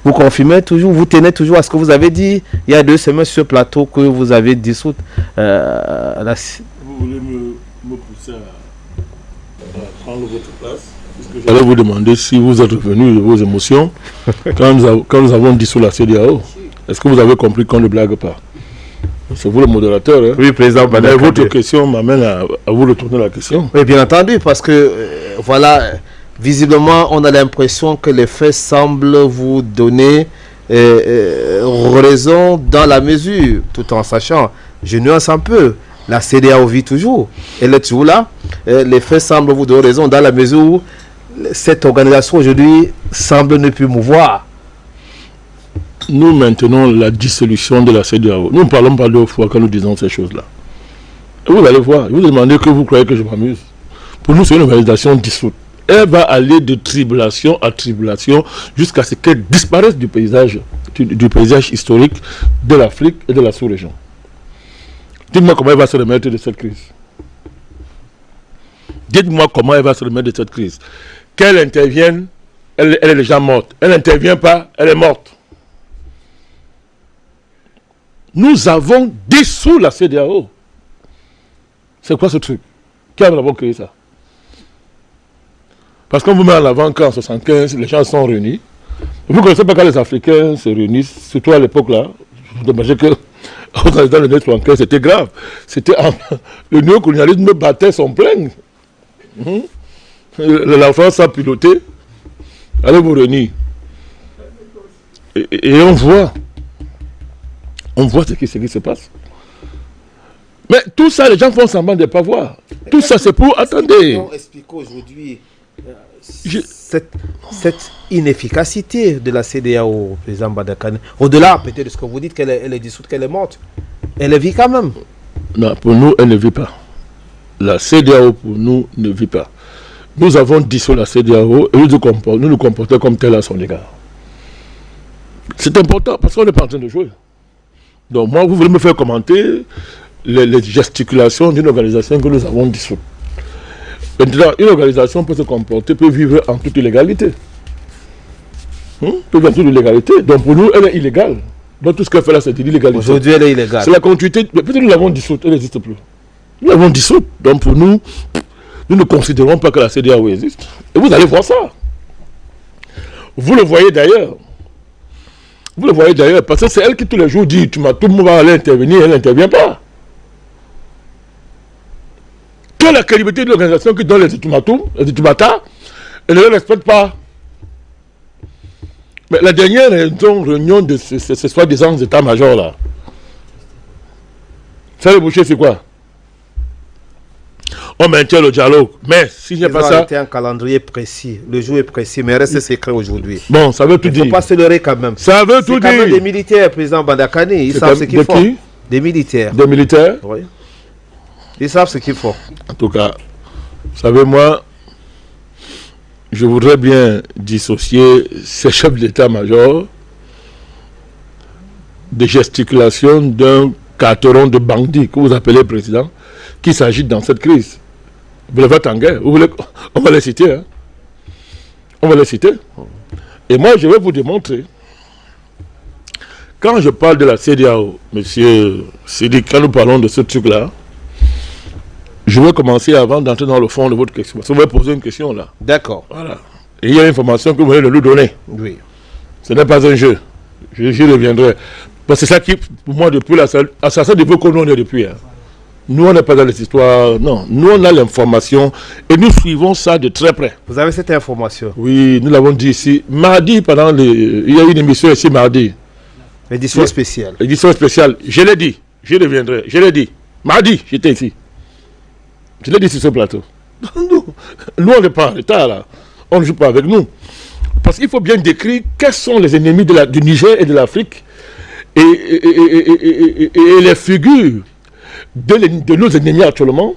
Vous confirmez toujours, vous tenez toujours à ce que vous avez dit il y a 2 semaines sur ce plateau que vous avez dissout la... Vous voulez me pousser à prendre votre place? J'allais vous demander si vous êtes revenu de vos émotions quand nous avons dissous la CEDEAO. Est-ce que vous avez compris qu'on ne blague pas? C'est vous le modérateur. Hein? Oui, président. Mais votre question m'amène à vous retourner la question. Oui, bien entendu, parce que voilà, visiblement, on a l'impression que les faits semblent vous donner raison dans la mesure, tout en sachant, je nuance un peu, la CEDEAO vit toujours, elle est toujours là. Les faits semblent vous donner raison dans la mesure où cette organisation aujourd'hui semble ne plus mouvoir. Nous maintenons la dissolution de la CEDEAO. Nous ne parlons pas 2 fois quand nous disons ces choses-là. Vous allez voir, vous demandez que vous croyez que je m'amuse. Pour nous, c'est une organisation dissoute. Elle va aller de tribulation à tribulation jusqu'à ce qu'elle disparaisse du paysage historique de l'Afrique et de la sous-région. Dites-moi comment elle va se remettre de cette crise. Dites-moi comment elle va se remettre de cette crise. Qu'elle intervienne, elle est déjà morte. Elle n'intervient pas, elle est morte. Nous avons dissous la CEDEAO. C'est quoi ce truc? Qui a d'abord créé ça? Parce qu'on vous met en avant qu'en 1975, les gens sont réunis. Vous ne connaissez pas quand les Africains se réunissent, surtout à l'époque là. Vous imaginez que dans les années 1975, c'était grave. Le néocolonialisme battait son plein. La France a piloté. Allez vous réunir. Et on voit. On voit ce qui se passe. Mais tout ça, les gens font semblant de ne pas voir. Tout ça, c'est pour... Attendez. On explique aujourd'hui cette inefficacité de la CEDEAO, président Badakane. Au-delà, peut-être de ce que vous dites, qu'elle est dissoute, qu'elle est morte. Elle vit quand même. Non, pour nous, elle ne vit pas. La CEDEAO, pour nous, ne vit pas. Nous avons dissous la CEDEAO et nous nous comportons comme tel à son égard. C'est important parce qu'on n'est pas en train de jouer. Donc moi, vous voulez me faire commenter les gesticulations d'une organisation que nous avons dissoute. Maintenant, une organisation peut se comporter, peut vivre en toute illégalité. Peut vivre en toute illégalité. Donc pour nous, elle est illégale. Donc tout ce qu'elle fait là, c'est de l'illégalité. Aujourd'hui, elle est illégale. C'est la continuité. Peut-être que nous l'avons dissoute, elle n'existe plus. Nous l'avons dissoute. Donc pour nous, nous ne considérons pas que la CEDEAO existe. Et vous allez voir ça. Vous le voyez d'ailleurs. Vous le voyez d'ailleurs, parce que c'est elle qui tous les jours dit, tout le monde va aller intervenir, elle n'intervient pas. Quelle est la crédibilité de l'organisation qui donne les ultimatas, elle ne les respecte pas. Mais la dernière réunion de ce soi-disant états-major là, ça le boucher c'est quoi? On maintient le dialogue, mais s'il n'y a pas ça... C'était un calendrier précis, le jour est précis, mais reste secret aujourd'hui. Bon, ça veut tout dire. Il ne faut pas se leurrer quand même. Ça veut tout dire. C'est quand même des militaires, président Badakane, ils savent ce qu'ils font. Des militaires. Des militaires? Oui. Ils savent ce qu'ils font. En tout cas, vous savez, moi, je voudrais bien dissocier ces chefs d'état-major des gesticulations d'un carteron de bandits que vous appelez président, qui s'agit dans cette crise. Vous voulez en guerre, on va les citer. Hein? On va les citer. Et moi, je vais vous démontrer. Quand je parle de la CEDEAO, monsieur Sidi, quand nous parlons de ce truc-là, je vais commencer avant d'entrer dans le fond de votre question. Parce que vous m'avez posé une question là. D'accord. Voilà. Et il y a une information que vous venez de nous donner. Oui. Ce n'est pas un jeu. J'y reviendrai. Parce que c'est ça qui, pour moi, depuis l'assassin de Boko, nous on est depuis. Hein. Nous, on n'est pas dans les histoires. Non, nous, on a l'information et nous suivons ça de très près. Vous avez cette information? Oui, nous l'avons dit ici. Mardi, il y a une émission ici mardi. Édition spéciale. Édition spéciale. Je l'ai dit. Je reviendrai. Je l'ai dit. Mardi, j'étais ici. Je l'ai dit sur ce plateau. Nous, on n'est pas en retard là. On ne joue pas avec nous. Parce qu'il faut bien décrire quels sont les ennemis du Niger et de l'Afrique et les figures de nos ennemis actuellement,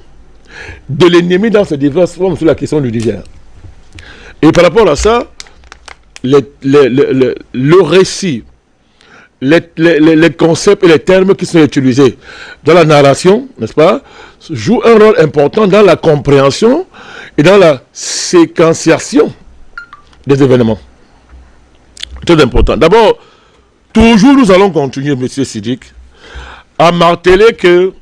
de l'ennemi dans ces diverses formes sur la question du Niger. Et par rapport à ça, le récit, les concepts et les termes qui sont utilisés dans la narration, n'est-ce pas, jouent un rôle important dans la compréhension et dans la séquenciation des événements. Très important. D'abord, toujours nous allons continuer, M. Siddiq, à marteler que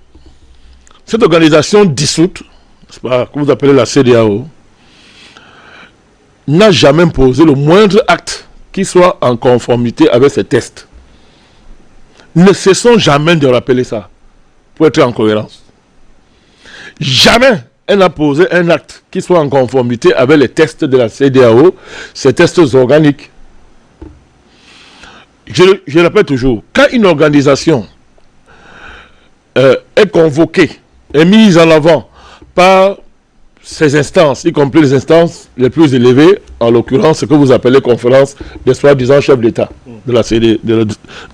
cette organisation dissoute, que vous appelez la CEDEAO, n'a jamais posé le moindre acte qui soit en conformité avec ces tests. Ne cessons jamais de rappeler ça, pour être en cohérence. Jamais elle n'a posé un acte qui soit en conformité avec les tests de la CEDEAO, ces tests organiques. Je répète toujours, quand une organisation est convoquée, est mise en avant par ces instances, y compris les instances les plus élevées, en l'occurrence ce que vous appelez conférence des soi-disant chefs d'État de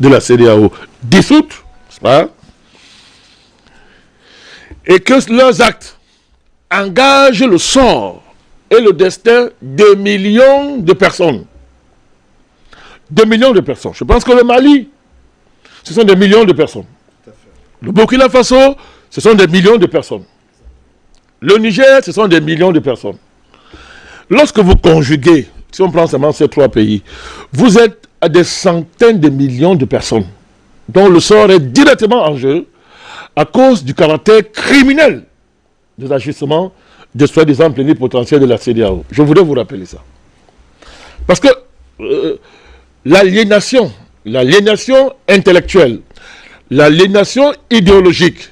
la CEDEAO, dissoute, et que leurs actes engagent le sort et le destin de millions de personnes. De millions de personnes. Je pense que le Mali, ce sont des millions de personnes. Le Burkina Faso, ce sont des millions de personnes. Le Niger, ce sont des millions de personnes. Lorsque vous conjuguez, si on prend seulement ces trois pays, vous êtes à des centaines de millions de personnes dont le sort est directement en jeu à cause du caractère criminel des agissements de soi-disant plénipotentiaires de la CEDEAO. Je voudrais vous rappeler ça. Parce que l'aliénation intellectuelle, l'aliénation idéologique,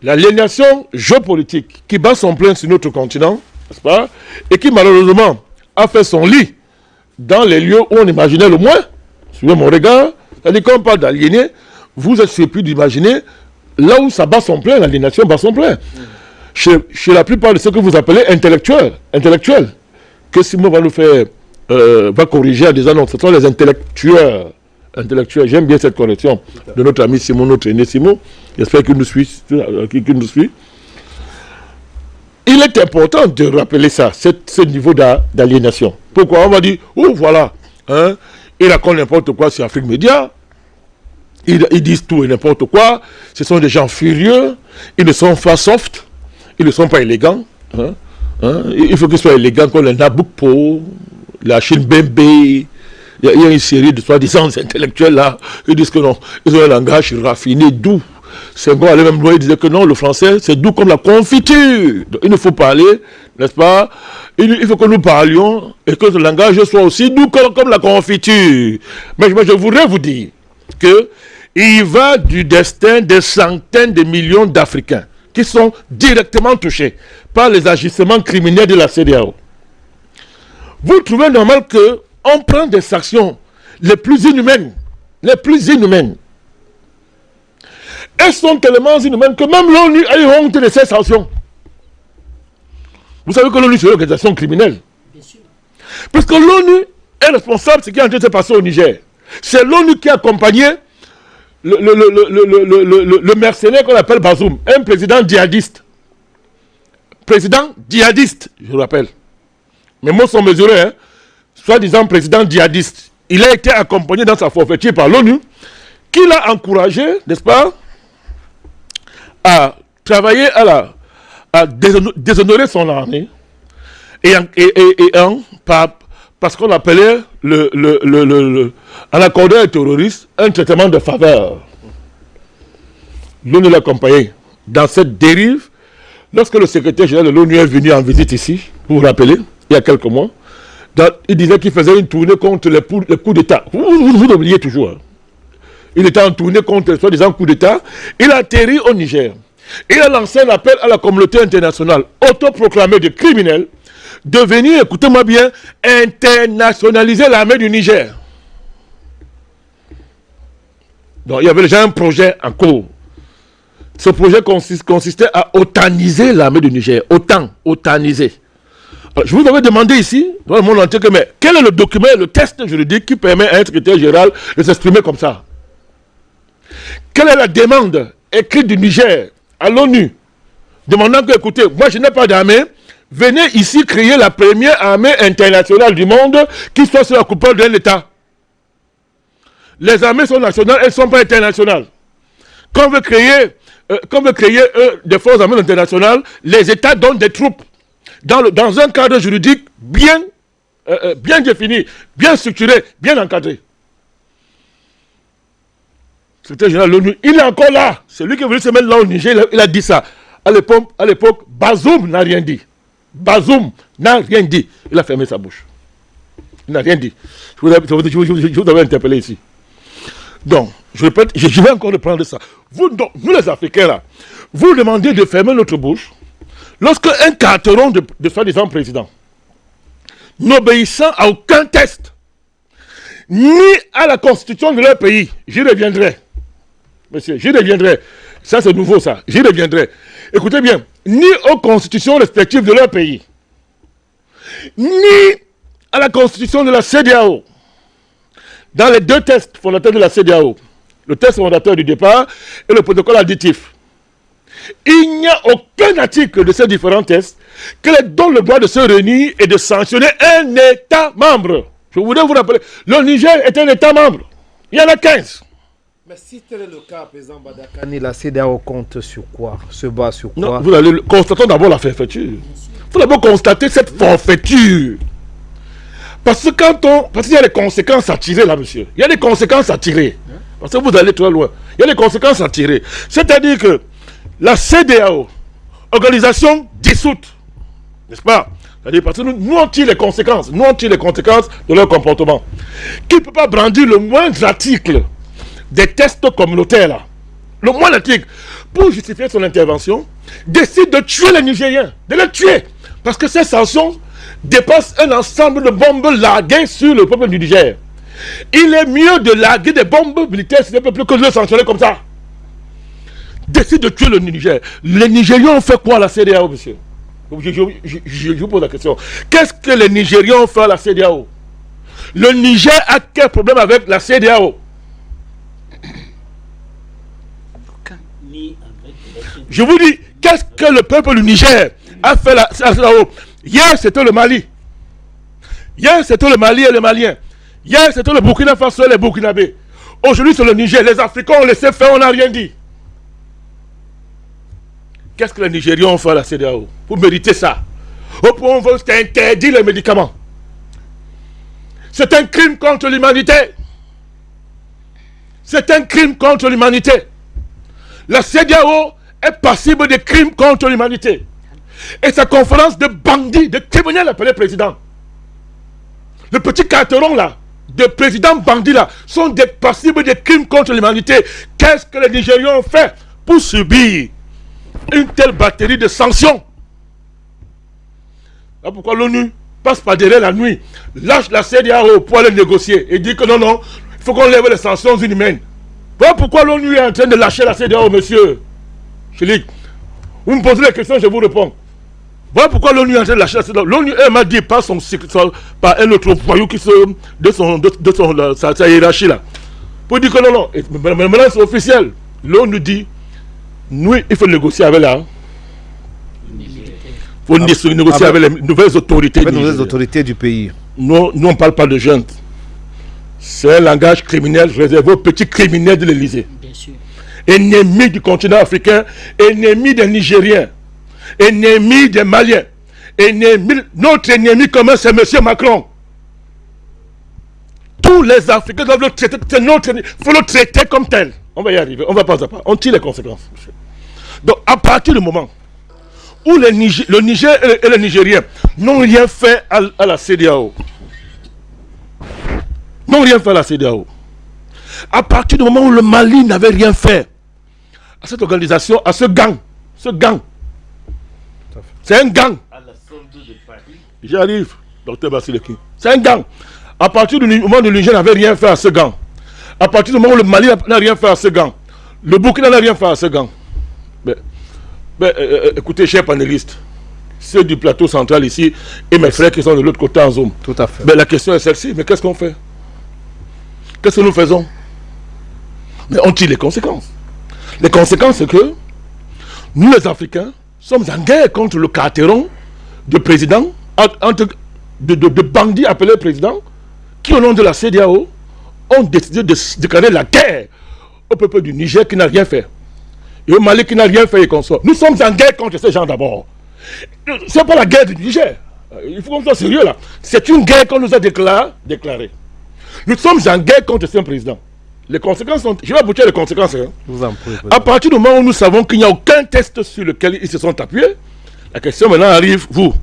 l'aliénation géopolitique qui bat son plein sur notre continent, n'est-ce pas, et qui malheureusement a fait son lit dans les lieux où on imaginait le moins, suivez mon regard, c'est-à-dire qu'on parle d'aliéner, vous êtes surpris d'imaginer là où ça bat son plein, l'aliénation bat son plein. Chez la plupart de ceux que vous appelez intellectuels, que Simon va nous faire, va corriger en disant non, ce sont les intellectuels. J'aime bien cette correction de notre ami Simon, notre aîné Simon. J'espère qu'il nous suit. Il est important de rappeler ça, ce niveau d'aliénation. Pourquoi? On va dire, oh voilà, hein, il raconte n'importe quoi sur Afrique Média. Ils disent tout et n'importe quoi. Ce sont des gens furieux. Ils ne sont pas soft. Ils ne sont pas élégants. Il faut qu'ils soient élégants comme les Nabukpo, la Chine Bembe. Il y a une série de soi-disant intellectuels là. Ils disent que non, ils ont un langage raffiné, doux. Senghor allait même loin, il disait que non, le français c'est doux comme la confiture. Donc, il ne faut parler, n'est-ce pas? Il faut que nous parlions et que le langage soit aussi doux comme la confiture. Mais je voudrais vous dire que il va du destin des centaines de millions d'Africains qui sont directement touchés par les agissements criminels de la CEDEAO. Vous trouvez normal qu'on prenne des sanctions les plus inhumaines, elles sont tellement inhumaines que même l'ONU a eu honte de ces sanctions. Vous savez que l'ONU c'est une organisation criminelle. Parce que l'ONU est responsable de ce qui est en train de se passer au Niger. C'est l'ONU qui a accompagné le mercenaire qu'on appelle Bazoum, un président djihadiste. Président djihadiste, je vous rappelle. Mes mots sont mesurés, hein. Soi-disant président djihadiste. Il a été accompagné dans sa forfaiture par l'ONU, qui l'a encouragé, n'est-ce pas, à travailler à déshonorer son armée parce qu'on appelait en accordant aux terroristes un traitement de faveur. L'ONU l'a accompagné dans cette dérive. Lorsque le secrétaire général de l'ONU est venu en visite ici, vous vous rappelez, il y a quelques mois, il disait qu'il faisait une tournée contre les coups d'État. Vous oubliez toujours. Hein. Il était en tournée contre les soi-disant coups d'État. Il a atterri au Niger. Il a lancé un appel à la communauté internationale, autoproclamée de criminels, de venir, écoutez-moi bien, internationaliser l'armée du Niger. Donc il y avait déjà un projet en cours. Ce projet consistait à otaniser l'armée du Niger. Otaniser. Alors, je vous avais demandé ici, dans le monde entier, mais quel est le document, le test juridique qui permet à un secrétaire général de s'exprimer comme ça? Quelle est la demande écrite du Niger à l'ONU, demandant que, écoutez, moi je n'ai pas d'armée, venez ici créer la première armée internationale du monde qui soit sur la coupole d'un État. Les armées sont nationales, elles ne sont pas internationales. Quand on veut créer, des forces armées internationales, les États donnent des troupes dans un cadre juridique bien bien définie, bien structurée, bien encadrée. Le secrétaire général de l'ONU, il est encore là. C'est lui qui est venu se mettre là au Niger, il a dit ça. À l'époque, Bazoum n'a rien dit. Bazoum n'a rien dit. Il a fermé sa bouche. Il n'a rien dit. Je vous avais interpellé ici. Donc, je répète, je vais encore reprendre ça. Vous les Africains là, vous demandez de fermer notre bouche lorsque un carteron de soi-disant président, n'obéissant à aucun test, ni à la constitution de leur pays, j'y reviendrai. Monsieur, j'y reviendrai. Ça, c'est nouveau, ça. J'y reviendrai. Écoutez bien, ni aux constitutions respectives de leur pays, ni à la constitution de la CEDEAO, dans les deux tests fondateurs de la CEDEAO, le test fondateur du départ et le protocole additif, il n'y a aucun article de ces différents tests qui leur donne le droit de se réunir et de sanctionner un État membre. Je voudrais vous rappeler, le Niger est un État membre. Il y en a 15. Mais si tel est le cas, président Badakani, la CEDEAO compte sur quoi? Se base sur quoi? Non, vous allez constatons d'abord la forfaiture. Il faut d'abord constater cette forfaiture. Parce qu'il y a des conséquences à tirer là, monsieur. Il y a des conséquences à tirer. Parce que vous allez trop loin. Il y a des conséquences à tirer. C'est-à-dire que la CEDEAO, organisation dissoute, n'est-ce pas? C'est-à-dire parce que nous on tire les conséquences. Nous on tire les conséquences de leur comportement. Qui ne peut pas brandir le moindre article des tests communautaires là, le moindre article, pour justifier son intervention, décide de tuer les Nigériens, de les tuer. Parce que ces sanctions dépassent un ensemble de bombes larguées sur le peuple du Niger. Il est mieux de larguer des bombes militaires sur le peuple que de le sanctionner comme ça. Décide de tuer le Niger. Les Nigériens ont fait quoi à la CEDEAO, monsieur? Je vous pose la question. Qu'est-ce que les Nigériens ont fait à la CEDEAO? Le Niger a quel problème avec la CEDEAO? Je vous dis, qu'est-ce que le peuple du Niger a fait à la CEDEAO? Hier, c'était le Mali. Hier, c'était le Mali et les Maliens. Hier, c'était le Burkina Faso et les Burkinabés. Aujourd'hui, c'est le Niger. Les Africains ont laissé faire, on n'a rien dit. Qu'est-ce que les Nigériens ont fait à la CEDEAO pour mériter ça? Au point où on veut interdire les médicaments. C'est un crime contre l'humanité. C'est un crime contre l'humanité. La CEDEAO est passible de crimes contre l'humanité. Et sa conférence de bandits, de criminels appelés président. Le petit carteron là, de président bandits là, sont des passibles de crimes contre l'humanité. Qu'est-ce que les Nigériens ont fait pour subir une telle batterie de sanctions? Là pourquoi l'ONU passe par derrière la nuit, lâche la CEDEAO pour aller négocier et dit que non, non, il faut qu'on lève les sanctions inhumaines. Voilà pourquoi l'ONU est en train de lâcher la CEDEAO, monsieur Chilik. Vous me posez la question, je vous réponds. Voilà pourquoi l'ONU est en train de lâcher la CEDEAO. L'ONU m'a dit par un autre voyou qui sa hiérarchie là. Pour dire que non, non, maintenant c'est officiel. L'ONU dit, nous, il faut négocier avec la... Il faut négocier avec les nouvelles autorités, du pays. Nous, on ne parle pas de jeunes. C'est un langage criminel réservé aux petits criminels de l'Élysée. Ennemi du continent africain, ennemi des Nigériens, ennemi des Maliens, notre ennemi commun, c'est M. Macron. Tous les Africains doivent le traiter, c'est notre ennemi. Il faut le traiter comme tel. On va y arriver, on va pas à pas. On tire les conséquences. Donc, à partir du moment où le Niger et les Nigériens n'ont rien fait à la CEDEAO, n'ont rien fait à la CEDEAO, à partir du moment où le Mali n'avait rien fait à cette organisation, à ce gang, c'est un gang. J'y arrive, docteur Basileki. C'est un gang. À partir du moment où le Niger n'avait rien fait à ce gang, à partir du moment où le Mali n'a rien fait à ce gang, le Burkina n'a rien fait à ce gang. Écoutez, chers panélistes, ceux du plateau central ici et mes frères qui sont de l'autre côté en zone. Tout à fait. La question est celle-ci, mais qu'est-ce qu'on fait? Qu'est-ce que nous faisons? Mais on tire les conséquences. Les conséquences, c'est que nous, les Africains, sommes en guerre contre le carteron de présidents, de bandits appelés présidents, qui, au nom de la CEDEAO, ont décidé de déclarer la guerre au peuple du Niger qui n'a rien fait. Et au Mali qui n'a rien fait et qu'on soit. Nous sommes en guerre contre ces gens d'abord. Ce n'est pas la guerre du Niger. Il faut qu'on soit sérieux là. C'est une guerre qu'on nous a déclarée. Nous sommes en guerre contre ce président. Les conséquences sont... Je vais aboutir les conséquences. Hein. Vous en prie, à partir du moment où nous savons qu'il n'y a aucun test sur lequel ils se sont appuyés, la question maintenant arrive, vous,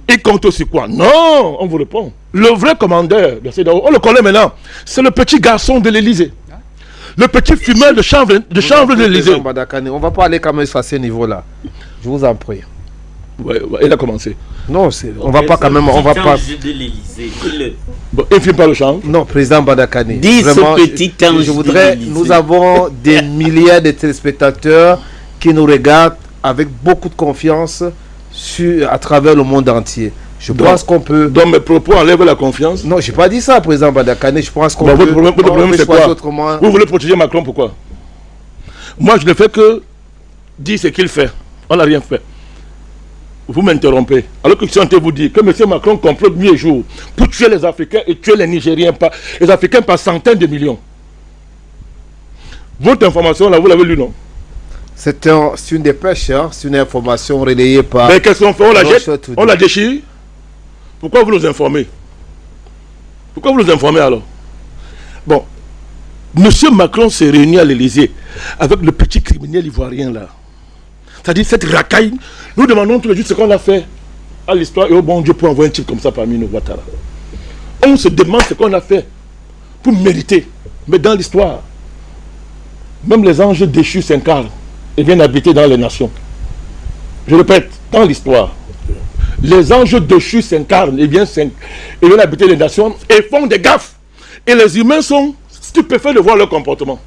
il compte aussi quoi? Non, on vous répond. Le vrai commandeur de CEDEAO, on le connaît maintenant, c'est le petit garçon de l'Élysée. Le petit fumeur de chambre de l'Élysée. On ne va pas aller quand même à ce niveau-là. Je vous en prie. Ouais, il a commencé. Non, on va pas quand même... On va pas... de l'Élysée. Bon, il ne filme pas le champ. Non, président Badakane. Dis ce petit ange. Je voudrais... Nous avons des milliers de téléspectateurs qui nous regardent avec beaucoup de confiance à travers le monde entier. Je pense qu'on peut... Dans mes propos, enlève la confiance. Non, je n'ai pas dit ça, président Badakane. Je pense qu'on peut... Votre problème, c'est quoi? Autrement. Vous voulez protéger Macron, pourquoi? Moi, je ne fais que dire ce qu'il fait. On n'a rien fait. Vous m'interrompez. Alors que je suis en train de vous dire que M. Macron complote nuit et jour pour tuer les Africains et tuer les Nigériens, les Africains par centaines de millions. Votre information, là, vous l'avez lu, non? C'est une dépêche, hein? C'est une information relayée par... Mais qu'est-ce qu'on fait? On la jette? On la déchire? Pourquoi vous nous informez? Pourquoi vous nous informez alors? Bon, M. Macron s'est réuni à l'Élysée avec le petit criminel ivoirien là. C'est-à-dire cette racaille. Nous demandons tous les jours ce qu'on a fait à l'histoire et au bon Dieu pour envoyer un type comme ça parmi nous, Ouattara. On se demande ce qu'on a fait pour mériter. Mais dans l'histoire, même les anges déchus s'incarnent et viennent habiter dans les nations. Je répète, dans l'histoire, les anges déchus s'incarnent et viennent habiter les nations et font des gaffes. Et les humains sont stupéfaits de voir leur comportement.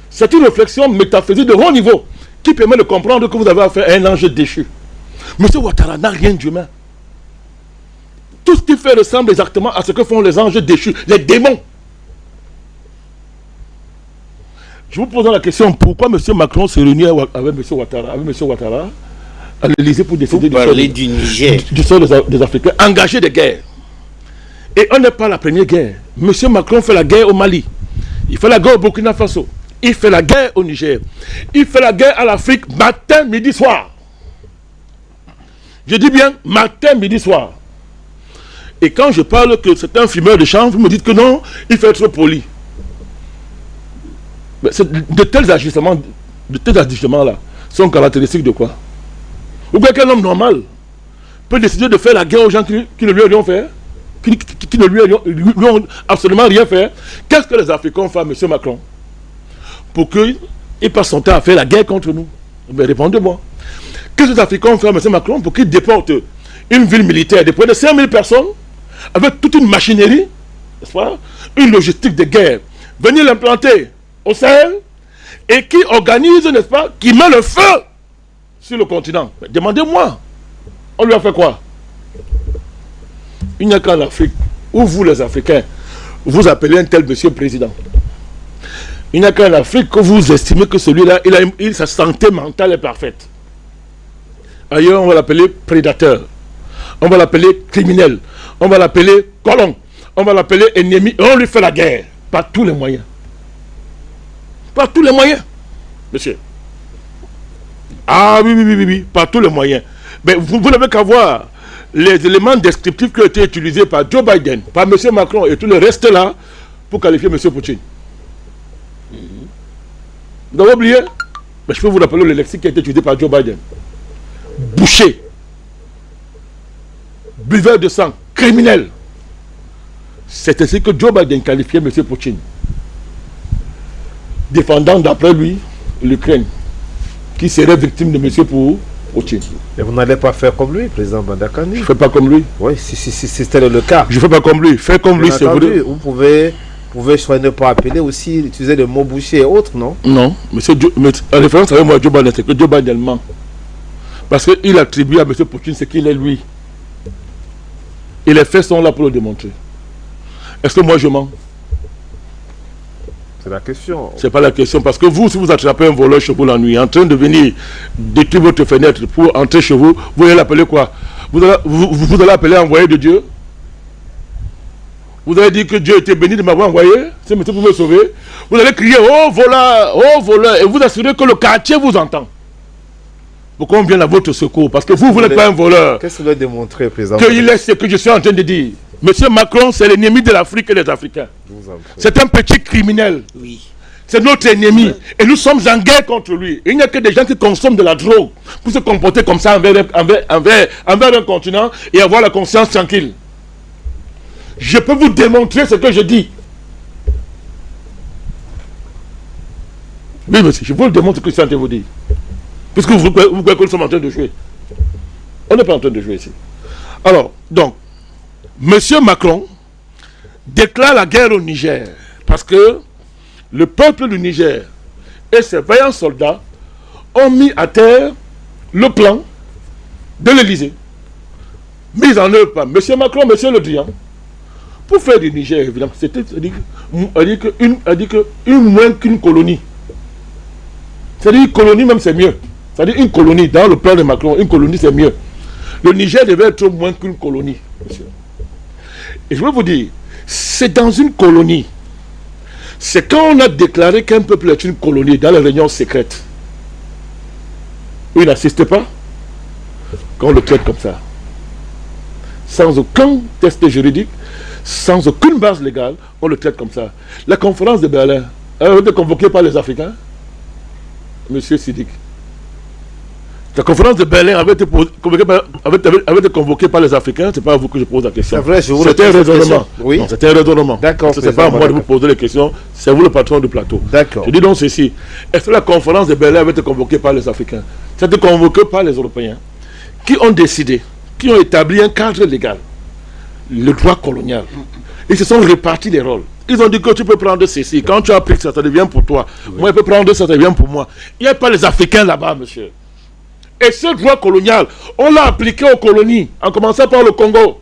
C'est une réflexion métaphysique de haut niveau qui permet de comprendre que vous avez affaire à un ange déchu. M. Ouattara n'a rien d'humain. Tout ce qu'il fait ressemble exactement à ce que font les anges déchus, les démons. Je vous pose la question, pourquoi M. Macron s'est réuni avec M. Ouattara à l'Élysée pour décider du sort des Africains, engagés des guerres. Et on n'est pas la première guerre. M. Macron fait la guerre au Mali. Il fait la guerre au Burkina Faso. Il fait la guerre au Niger. Il fait la guerre à l'Afrique matin, midi, soir. Je dis bien matin, midi, soir. Et quand je parle que c'est un fumeur de chanvre, vous me dites que non, il fait trop poli. De tels agissements-là sont caractéristiques de quoi? Ou bien qu'un homme normal peut décider de faire la guerre aux gens qui ne lui ont rien fait, qui ne lui ont absolument rien fait. Qu'est-ce que les Africains font à M. Macron pour qu'il passe son temps à faire la guerre contre nous? Mais répondez-moi. Qu'est-ce que les Africains font à M. Macron pour qu'il déporte une ville militaire de près de 5000 personnes avec toute une machinerie, n'est-ce pas, une logistique de guerre, venir l'implanter au Sahel et qui organise, n'est-ce pas, qui met le feu sur le continent? Demandez-moi, on lui a fait quoi? Il n'y a qu'en Afrique où vous, les Africains, vous appelez un tel monsieur président. Il n'y a qu'en Afrique que vous estimez que celui-là, sa santé mentale est parfaite. Ailleurs, on va l'appeler prédateur. On va l'appeler criminel. On va l'appeler colon. On va l'appeler ennemi. Et on lui fait la guerre. Par tous les moyens. Par tous les moyens, monsieur. Ah oui, par tous les moyens. Mais vous n'avez qu'à voir les éléments descriptifs qui ont été utilisés par Joe Biden, par M. Macron et tout le reste là, pour qualifier M. Poutine. Vous avez oublié? Mais je peux vous rappeler le lexique qui a été utilisé par Joe Biden. Boucher, buveur de sang, criminel. C'est ainsi que Joe Biden qualifiait M. Poutine, défendant d'après lui l'Ukraine, qui serait victime de M. Poutine. Et vous n'allez pas faire comme lui, président Badakane? Je ne fais pas comme lui. Oui, si c'était le cas. Je ne fais pas comme lui. Faire comme lui, c'est vrai. Vous pouvez choisir de ne pas appeler aussi, utiliser le mot boucher et autres, non? Non, la référence avec moi, Joe Biden, c'est que Joe Biden ment. Parce qu'il attribue à M. Poutine ce qu'il est lui. Et les faits sont là pour le démontrer. Est-ce que moi je mens? C'est la question. C'est pas la question. Parce que vous, si vous attrapez un voleur chez vous la nuit, en train de venir détruire votre fenêtre pour entrer chez vous, vous allez l'appeler quoi? Vous allez appeler envoyé de Dieu? Vous allez dire que Dieu était béni de m'avoir envoyé, c'est monsieur pour me sauver. Vous allez crier, oh voleur, et vous assurer que le quartier vous entend. pourquoi on vient à votre secours? Parce que vous n'êtes pas un voleur. Qu'est-ce que vous voulez démontrer, président? Qu'il est ce que je suis en train de dire. Monsieur Macron, c'est l'ennemi de l'Afrique et des Africains. C'est un petit criminel. Oui. C'est notre ennemi. Et nous sommes en guerre contre lui. Il n'y a que des gens qui consomment de la drogue pour se comporter comme ça envers un continent et avoir la conscience tranquille. Je peux vous démontrer ce que je dis. Oui, monsieur, je vous le démontre ce que je suis en train de vous dire. Puisque vous croyez que nous sommes en train de jouer. On n'est pas en train de jouer ici. Alors, donc, monsieur Macron déclare la guerre au Niger parce que le peuple du Niger et ses vaillants soldats ont mis à terre le plan de l'Élysée. Mis en œuvre par monsieur Macron, monsieur Le Drian, pour faire du Niger, évidemment, c'était une moins qu'une colonie. C'est-à-dire une colonie même c'est mieux. C'est-à-dire une colonie, dans le plan de Macron, une colonie c'est mieux. Le Niger devait être moins qu'une colonie, monsieur. Et je veux vous dire, c'est dans une colonie. C'est quand on a déclaré qu'un peuple est une colonie dans les réunions secrètes, où il n'assiste pas, qu'on le traite comme ça. Sans aucun test juridique, sans aucune base légale, on le traite comme ça. La conférence de Berlin, elle a été convoquée par les Africains, monsieur Sidik. La conférence de Berlin avait été convoquée par les Africains, c'est pas à vous que je pose la question. C'est vrai, je vous C'était un raisonnement. Oui. Non, c'était un raisonnement. D'accord. Ce n'est pas à moi de vous poser les questions, c'est vous le patron du plateau. D'accord. Je dis donc ceci. Est-ce que la conférence de Berlin avait été convoquée par les Africains? C'était convoqué par les Européens qui ont décidé, qui ont établi un cadre légal, le droit colonial. Ils se sont répartis les rôles. Ils ont dit que tu peux prendre ceci. Quand tu as pris ça, ça devient pour toi. Oui. Moi, je peux prendre ça, ça devient pour moi. Il n'y a pas les Africains là-bas, monsieur. Et ce droit colonial, on l'a appliqué aux colonies, en commençant par le Congo.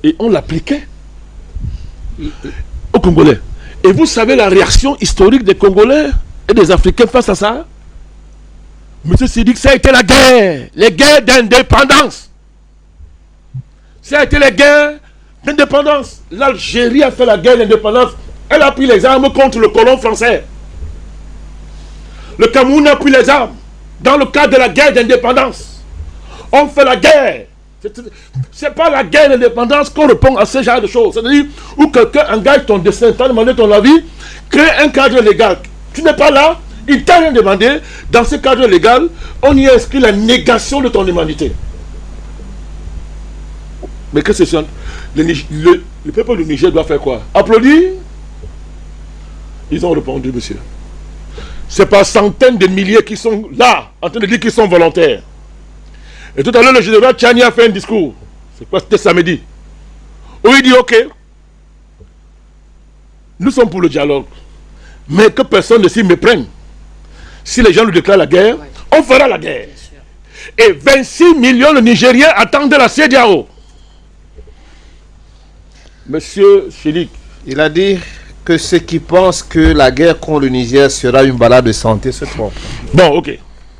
Et on l'appliquait aux Congolais. Et vous savez la réaction historique des Congolais et des Africains face à ça? Monsieur Sidik, ça a été la guerre, les guerres d'indépendance. Ça a été les guerres d'indépendance. L'Algérie a fait la guerre d'indépendance. Elle a pris les armes contre le colon français. Le Cameroun a pris les armes dans le cadre de la guerre d'indépendance. On fait la guerre. C'est pas la guerre d'indépendance qu'on répond à ce genre de choses. C'est-à-dire où quelqu'un engage ton destin, t'a demandé ton avis, crée un cadre légal. Tu n'es pas là, il t'a rien demandé. Dans ce cadre légal, on y a inscrit la négation de ton humanité. Mais qu'est-ce que c'est? Le peuple du Niger doit faire quoi? Applaudir? Ils ont répondu, monsieur. C'est pas centaines de milliers qui sont là, en train de dire qu'ils sont volontaires. Et tout à l'heure, le général Tchani a fait un discours. C'est quoi? C'était samedi. Où il dit, ok, nous sommes pour le dialogue, mais que personne ne s'y méprenne. Si les gens nous déclarent la guerre, on fera la guerre. Et 26 millions de Nigériens attendent la CEDEAO. Monsieur Sidik. Il a dit que ceux qui pensent que la guerre contre le Niger sera une balade de santé se trompent. Bon, ok.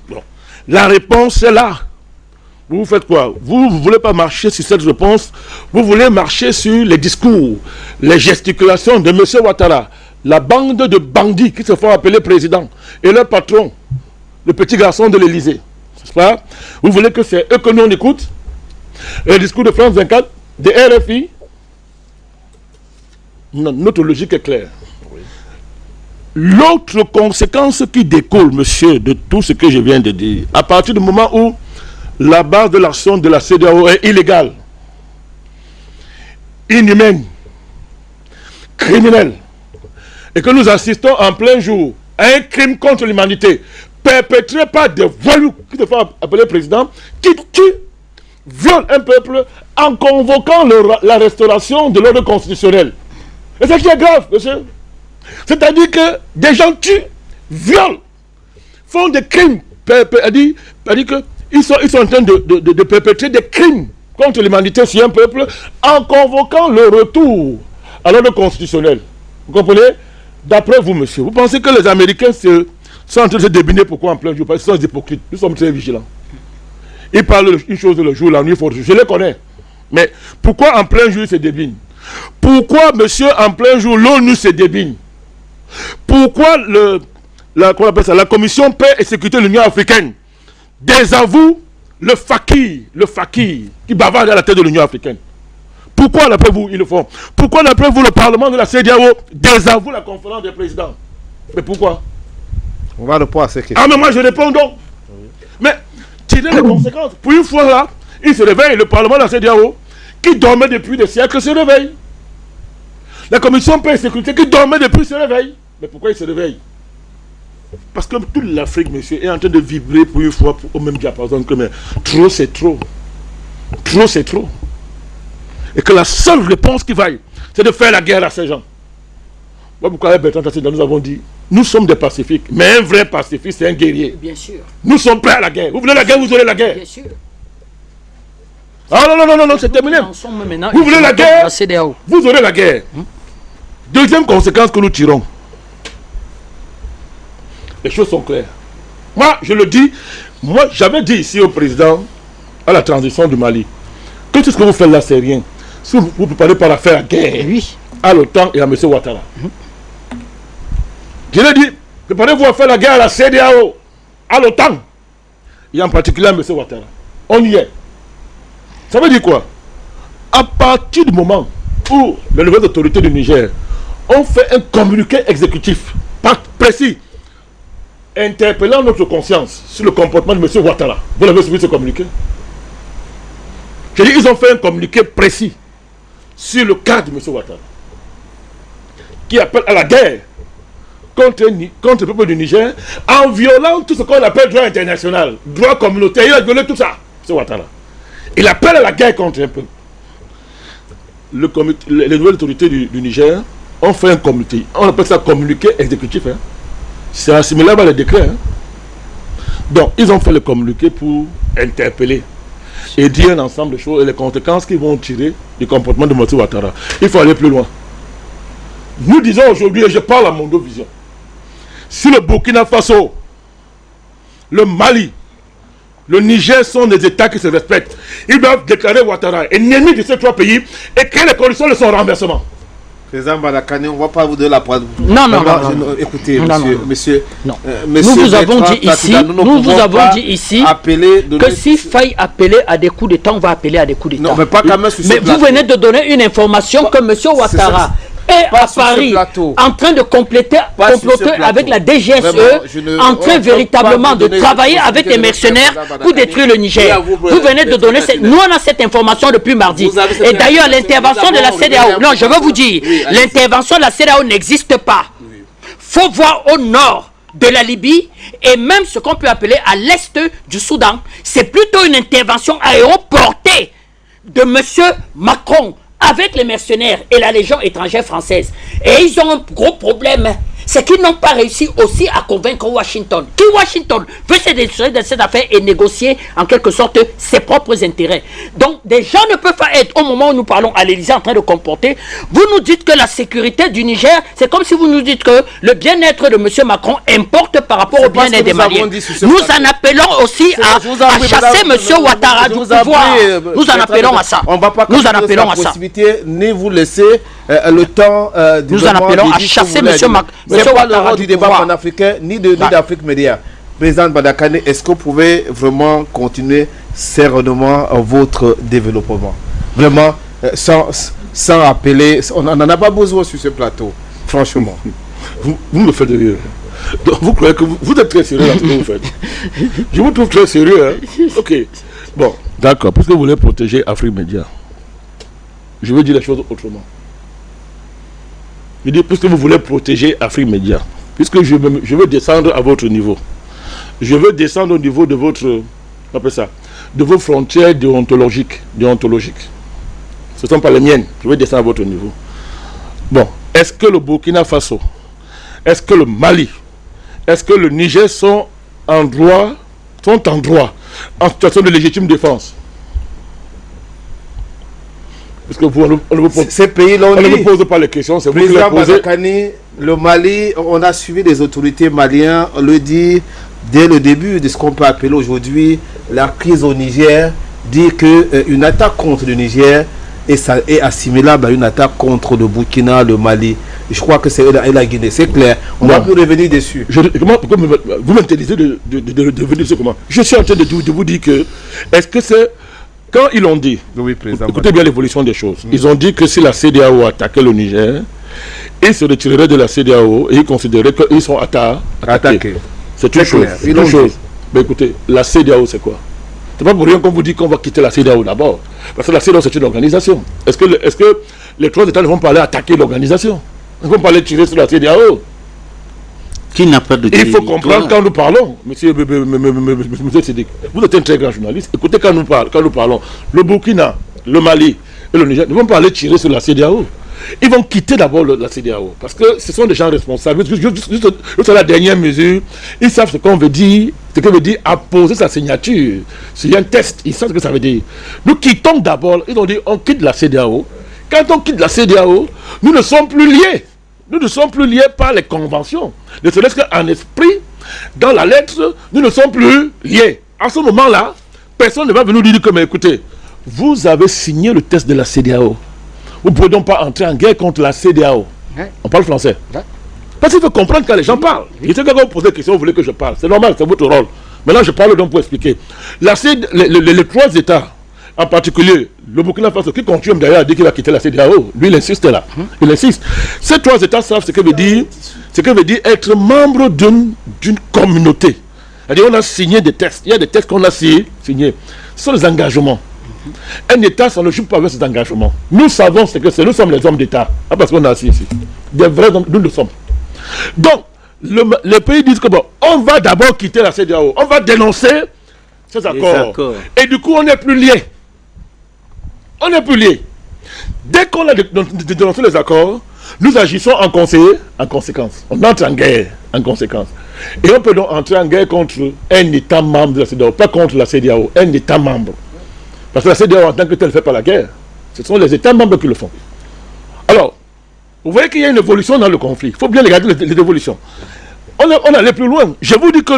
Bon. La réponse est là. Vous faites quoi? Vous ne voulez pas marcher sur cette réponse. Vous voulez marcher sur les discours, les gesticulations de M. Ouattara, la bande de bandits qui se font appeler président, et leur patron, le petit garçon de l'Élysée. C'est pas? Vous voulez que c'est eux que nous on écoute? Le discours de France 24, de RFI? Non, notre logique est claire. Oui. L'autre conséquence qui découle, monsieur, de tout ce que je viens de dire, à partir du moment où la base de l'action de la CEDEAO est illégale, inhumaine, criminelle, et que nous assistons en plein jour à un crime contre l'humanité perpétré par des voyous qui se font appeler président, qui tuent, violent un peuple en convoquant la restauration de l'ordre constitutionnel. Et c'est ce qui est grave, monsieur. C'est-à-dire que des gens tuent, violent, font des crimes, c'est-à-dire qu'ils sont en train de perpétrer des crimes contre l'humanité sur un peuple en convoquant le retour à l'ordre constitutionnel. Vous comprenez? D'après vous, monsieur, vous pensez que les Américains sont en train de se débiner pourquoi en plein jour? Parce qu'ils sont hypocrites. Nous sommes très vigilants. Ils parlent une chose le jour, la nuit, je les connais. Mais pourquoi en plein jour ils se débinent? Pourquoi, monsieur, en plein jour, l'ONU se débine? Pourquoi qu'on appelle ça, la Commission paix et sécurité de l'Union africaine désavoue le fakir qui bavarde à la tête de l'Union africaine? Pourquoi, d'après vous, ils le font? Pourquoi, d'après vous, le Parlement de la CEDEAO désavoue la conférence des présidents? Mais pourquoi? On va répondre à ces questions. Ah, mais moi, je réponds donc. Mais, tirez les conséquences. Pour une fois, là, il se réveille, le Parlement de la CEDEAO, qui dormait depuis des siècles, se réveille. La Commission paix et sécurité, qui dormait depuis, se réveille. Mais pourquoi il se réveille? Parce que toute l'Afrique, monsieur, est en train de vibrer pour une fois au même diapason que mais trop, c'est trop. Trop, c'est trop. Et que la seule réponse qui vaille, c'est de faire la guerre à ces gens. Moi, pourquoi avec Bertrand Tassila, nous avons dit, nous sommes des pacifiques, mais un vrai pacifiste, c'est un guerrier. Bien sûr. Nous sommes prêts à la guerre. Vous voulez la guerre, vous aurez la guerre. Bien sûr. Ah non, c'est terminé. Vous voulez la guerre, vous aurez la guerre. Deuxième conséquence que nous tirons. Les choses sont claires. Moi, je le dis, moi, j'avais dit ici au président, à la transition du Mali, que tout ce que vous faites là, c'est rien. Si vous vous préparez par la faire la guerre à l'OTAN et à M. Ouattara. Je l'ai dit, préparez-vous à faire la guerre à la CEDEAO, à l'OTAN, et en particulier à M. Ouattara. On y est. Ça veut dire quoi? À partir du moment où les nouvelles autorités du Niger ont fait un communiqué exécutif précis, interpellant notre conscience sur le comportement de M. Ouattara. Vous l'avez suivi ce communiqué? J'ai dit, ils ont fait un communiqué précis sur le cas de M. Ouattara, qui appelle à la guerre contre le peuple du Niger en violant tout ce qu'on appelle droit international, droit communautaire. Il a violé tout ça, M. Ouattara. Il appelle à la guerre contre un peuple. Les nouvelles autorités du Niger ont fait un communiqué. On appelle ça communiqué exécutif. Hein. C'est assimilable à les décrets. Hein. Donc, ils ont fait le communiqué pour interpeller et dire un ensemble de choses et les conséquences qu'ils vont tirer du comportement de M. Ouattara. Il faut aller plus loin. Nous disons aujourd'hui, et je parle à Mondovision, si le Burkina Faso, le Mali, le Niger sont des États qui se respectent, ils doivent déclarer Ouattara ennemi de ces trois pays et créer les conditions de son renversement. Président Badakane, on ne va pas vous donner la parole. Non. Écoutez, monsieur. Nous vous avons dit ici, que s'il faille appeler à des coups d'État, on va appeler à des coups d'État. Non, mais pas quand même sur ce plateau. Mais vous venez de donner une information que M. Ouattara est à Paris en train de comploter avec la DGSE, en train véritablement de travailler avec les mercenaires pour détruire le Niger. Vous venez de donner nous on a cette information depuis mardi. Et d'ailleurs l'intervention de la CEDEAO, non je veux vous dire, l'intervention de la CEDEAO n'existe pas. Faut voir au nord de la Libye et même ce qu'on peut appeler à l'est du Soudan, c'est plutôt une intervention aéroportée de M. Macron avec les mercenaires et la Légion étrangère française. Et ils ont un gros problème. C'est qu'ils n'ont pas réussi aussi à convaincre Washington. Qui Washington veut se détruire de cette affaire et négocier en quelque sorte ses propres intérêts. Donc des gens ne peuvent pas être au moment où nous parlons à l'Élysée en train de comporter. Vous nous dites que la sécurité du Niger, c'est comme si vous nous dites que le bien-être de M. Macron importe par rapport au bien-être des Maliens. Nous en appelons aussi à chasser M. Ouattara du pouvoir. Nous en appelons à ça. Nous en appelons à ça. Ni vous laisser le temps nous en appelons à chasser M. Macron. C'est pas le rôle du débat panafricain ni d'Afrique Média. Président Badakane, est-ce que vous pouvez vraiment continuer sereinement votre développement? Vraiment, sans appeler, on n'en a pas besoin sur ce plateau, franchement. Vous me faites rire. Donc, vous croyez que vous êtes très sérieux dans ce que vous faites? Je vous trouve très sérieux. Hein? Ok. Bon, d'accord. Parce que vous voulez protéger Afrique Média, je veux dire les choses autrement. Je dis, puisque vous voulez protéger Afrique Média, puisque je veux descendre à votre niveau, je veux descendre au niveau de votre, appelle ça, de vos frontières déontologiques. Ce ne sont pas les miennes, je veux descendre à votre niveau. Bon, est-ce que le Burkina Faso, est-ce que le Mali, est-ce que le Niger sont en droit, en situation de légitime défense? Parce que ces pays on ne vous pose pas les questions, c'est vous qui les posez. Le Mali, on a suivi les autorités maliennes, on le dit dès le début de ce qu'on peut appeler aujourd'hui la crise au Niger, dit qu'une attaque contre le Niger est assimilable à une attaque contre le Burkina, le Mali Je crois que c'est la Guinée, c'est clair. On va plus revenir dessus. Vous m'interdisez de venir sur comment? Je suis en train de vous dire que, est-ce que c'est... Quand ils l'ont dit, oui, écoutez bien l'évolution des choses, ils ont dit que si la CEDEAO attaquait le Niger, ils se retireraient de la CEDEAO et ils considéraient qu'ils sont attaqués. C'est une chose. Mais écoutez, la CEDEAO c'est quoi? C'est pas pour rien qu'on vous dit qu'on va quitter la CEDEAO d'abord. Parce que la CEDEAO c'est une organisation. Est-ce que les trois États ne vont pas aller attaquer l'organisation? Ils ne vont pas aller tirer sur la CEDEAO? Qui n'a pas de territoire. Il faut comprendre quand nous parlons, monsieur Sédic, vous êtes un très grand journaliste, écoutez quand nous parlons, le Burkina, le Mali et le Niger ne vont pas aller tirer sur la CEDEAO. Ils vont quitter d'abord la CEDEAO, parce que ce sont des gens responsables, juste à la dernière mesure, ils savent ce qu'on veut dire, ce que veut dire apposer sa signature sur un test, ils savent ce que ça veut dire. Nous quittons d'abord, ils ont dit on quitte la CEDEAO. Quand on quitte la CEDEAO, nous ne sommes plus liés. Nous ne sommes plus liés par les conventions. Ne serait-ce qu'en esprit, dans la lettre, nous ne sommes plus liés. À ce moment-là, personne ne va venir nous dire que, mais écoutez, vous avez signé le test de la CEDEAO. Vous ne pouvez donc pas entrer en guerre contre la CEDEAO. On parle français. Parce qu'il faut comprendre quand les gens parlent. Je sais que quand vous posez des questions, vous voulez que je parle. C'est normal, c'est votre rôle. Maintenant, je parle donc pour expliquer. Les trois États, en particulier le Burkina Faso, qui continue d'ailleurs à dire qu'il va quitter la CEDEAO, lui il insiste là. Il insiste. Ces trois États savent ce que veut dire être membre d'une communauté. C'est-à-dire on a signé des textes. Il y a des textes qu'on a signés. Ce sont des engagements. Un État, ça ne joue pas avec ses engagements. Nous savons ce que c'est. Nous sommes les hommes d'État. Ah, parce qu'on a assis ici. Des vrais hommes, nous le sommes. Donc, les pays disent que bon, on va d'abord quitter la CEDEAO. On va dénoncer ces accords. Et du coup, on n'est plus liés. On n'est plus liés. Dès qu'on a dénoncé les accords, nous agissons en conséquence. On entre en guerre en conséquence. Et on peut donc entrer en guerre contre un État membre de la CEDEAO, pas contre la CEDEAO, un État membre. Parce que la CEDEAO en tant que tel ne fait pas la guerre. Ce sont les États membres qui le font. Alors, vous voyez qu'il y a une évolution dans le conflit. Il faut bien regarder les évolutions. On allait plus loin. Je vous dis que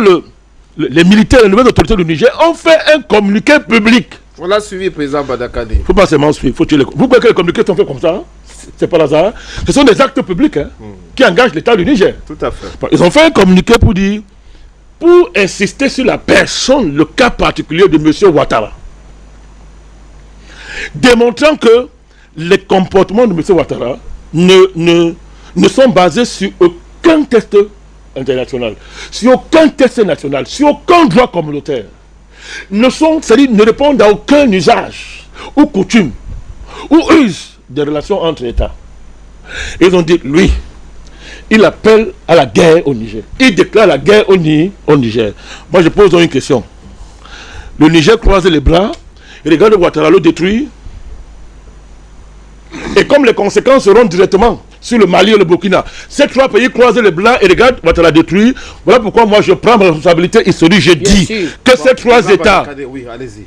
les militaires, les nouvelles autorités du Niger ont fait un communiqué public. On l'a suivi, président Badakane. Il ne faut pas seulement suivre, faut tuer les... Vous voyez que les communiqués sont faits comme ça, c'est pas hasard. Hein? Ce sont des actes publics qui engagent l'État du Niger. Tout à fait. Ils ont fait un communiqué pour insister sur la personne, le cas particulier de M. Ouattara. Démontrant que les comportements de M. Ouattara ne sont basés sur aucun test international, sur aucun test national, sur aucun droit communautaire. Ne répondent à aucun usage ou coutume ou use des relations entre États. Ils ont dit, lui, il appelle à la guerre au Niger. Il déclare la guerre au Niger. Moi, je pose donc une question. Le Niger croise les bras, il regarde Ouattara le détruire. Et comme les conséquences seront directement sur le Mali et le Burkina, ces trois pays croisent les blancs et regardent Ouattara détruire. Voilà pourquoi moi je prends ma responsabilité historique. Je dis que ces trois États... Oui, allez-y.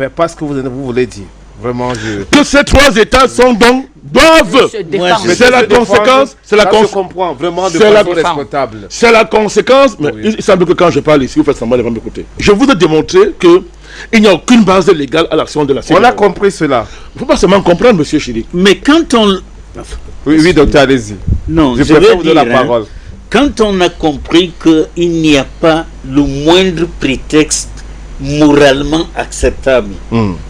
Pas ce que vous voulez dire. Vraiment, que ces trois États sont donc... doivent... C'est la conséquence... C'est la conséquence... Je comprends vraiment de façon respectable. C'est la conséquence... Mais il semble que quand je parle ici, vous faites semblant de ne pas m'écouter. Je vous ai démontré que il n'y a aucune base légale à l'action de la CEDEAO. On a compris cela. Il ne faut pas seulement comprendre, monsieur Chiri. Mais quand on... Oui, docteur, allez-y. Non, je vais dire, la parole. Quand on a compris qu'il n'y a pas le moindre prétexte moralement acceptable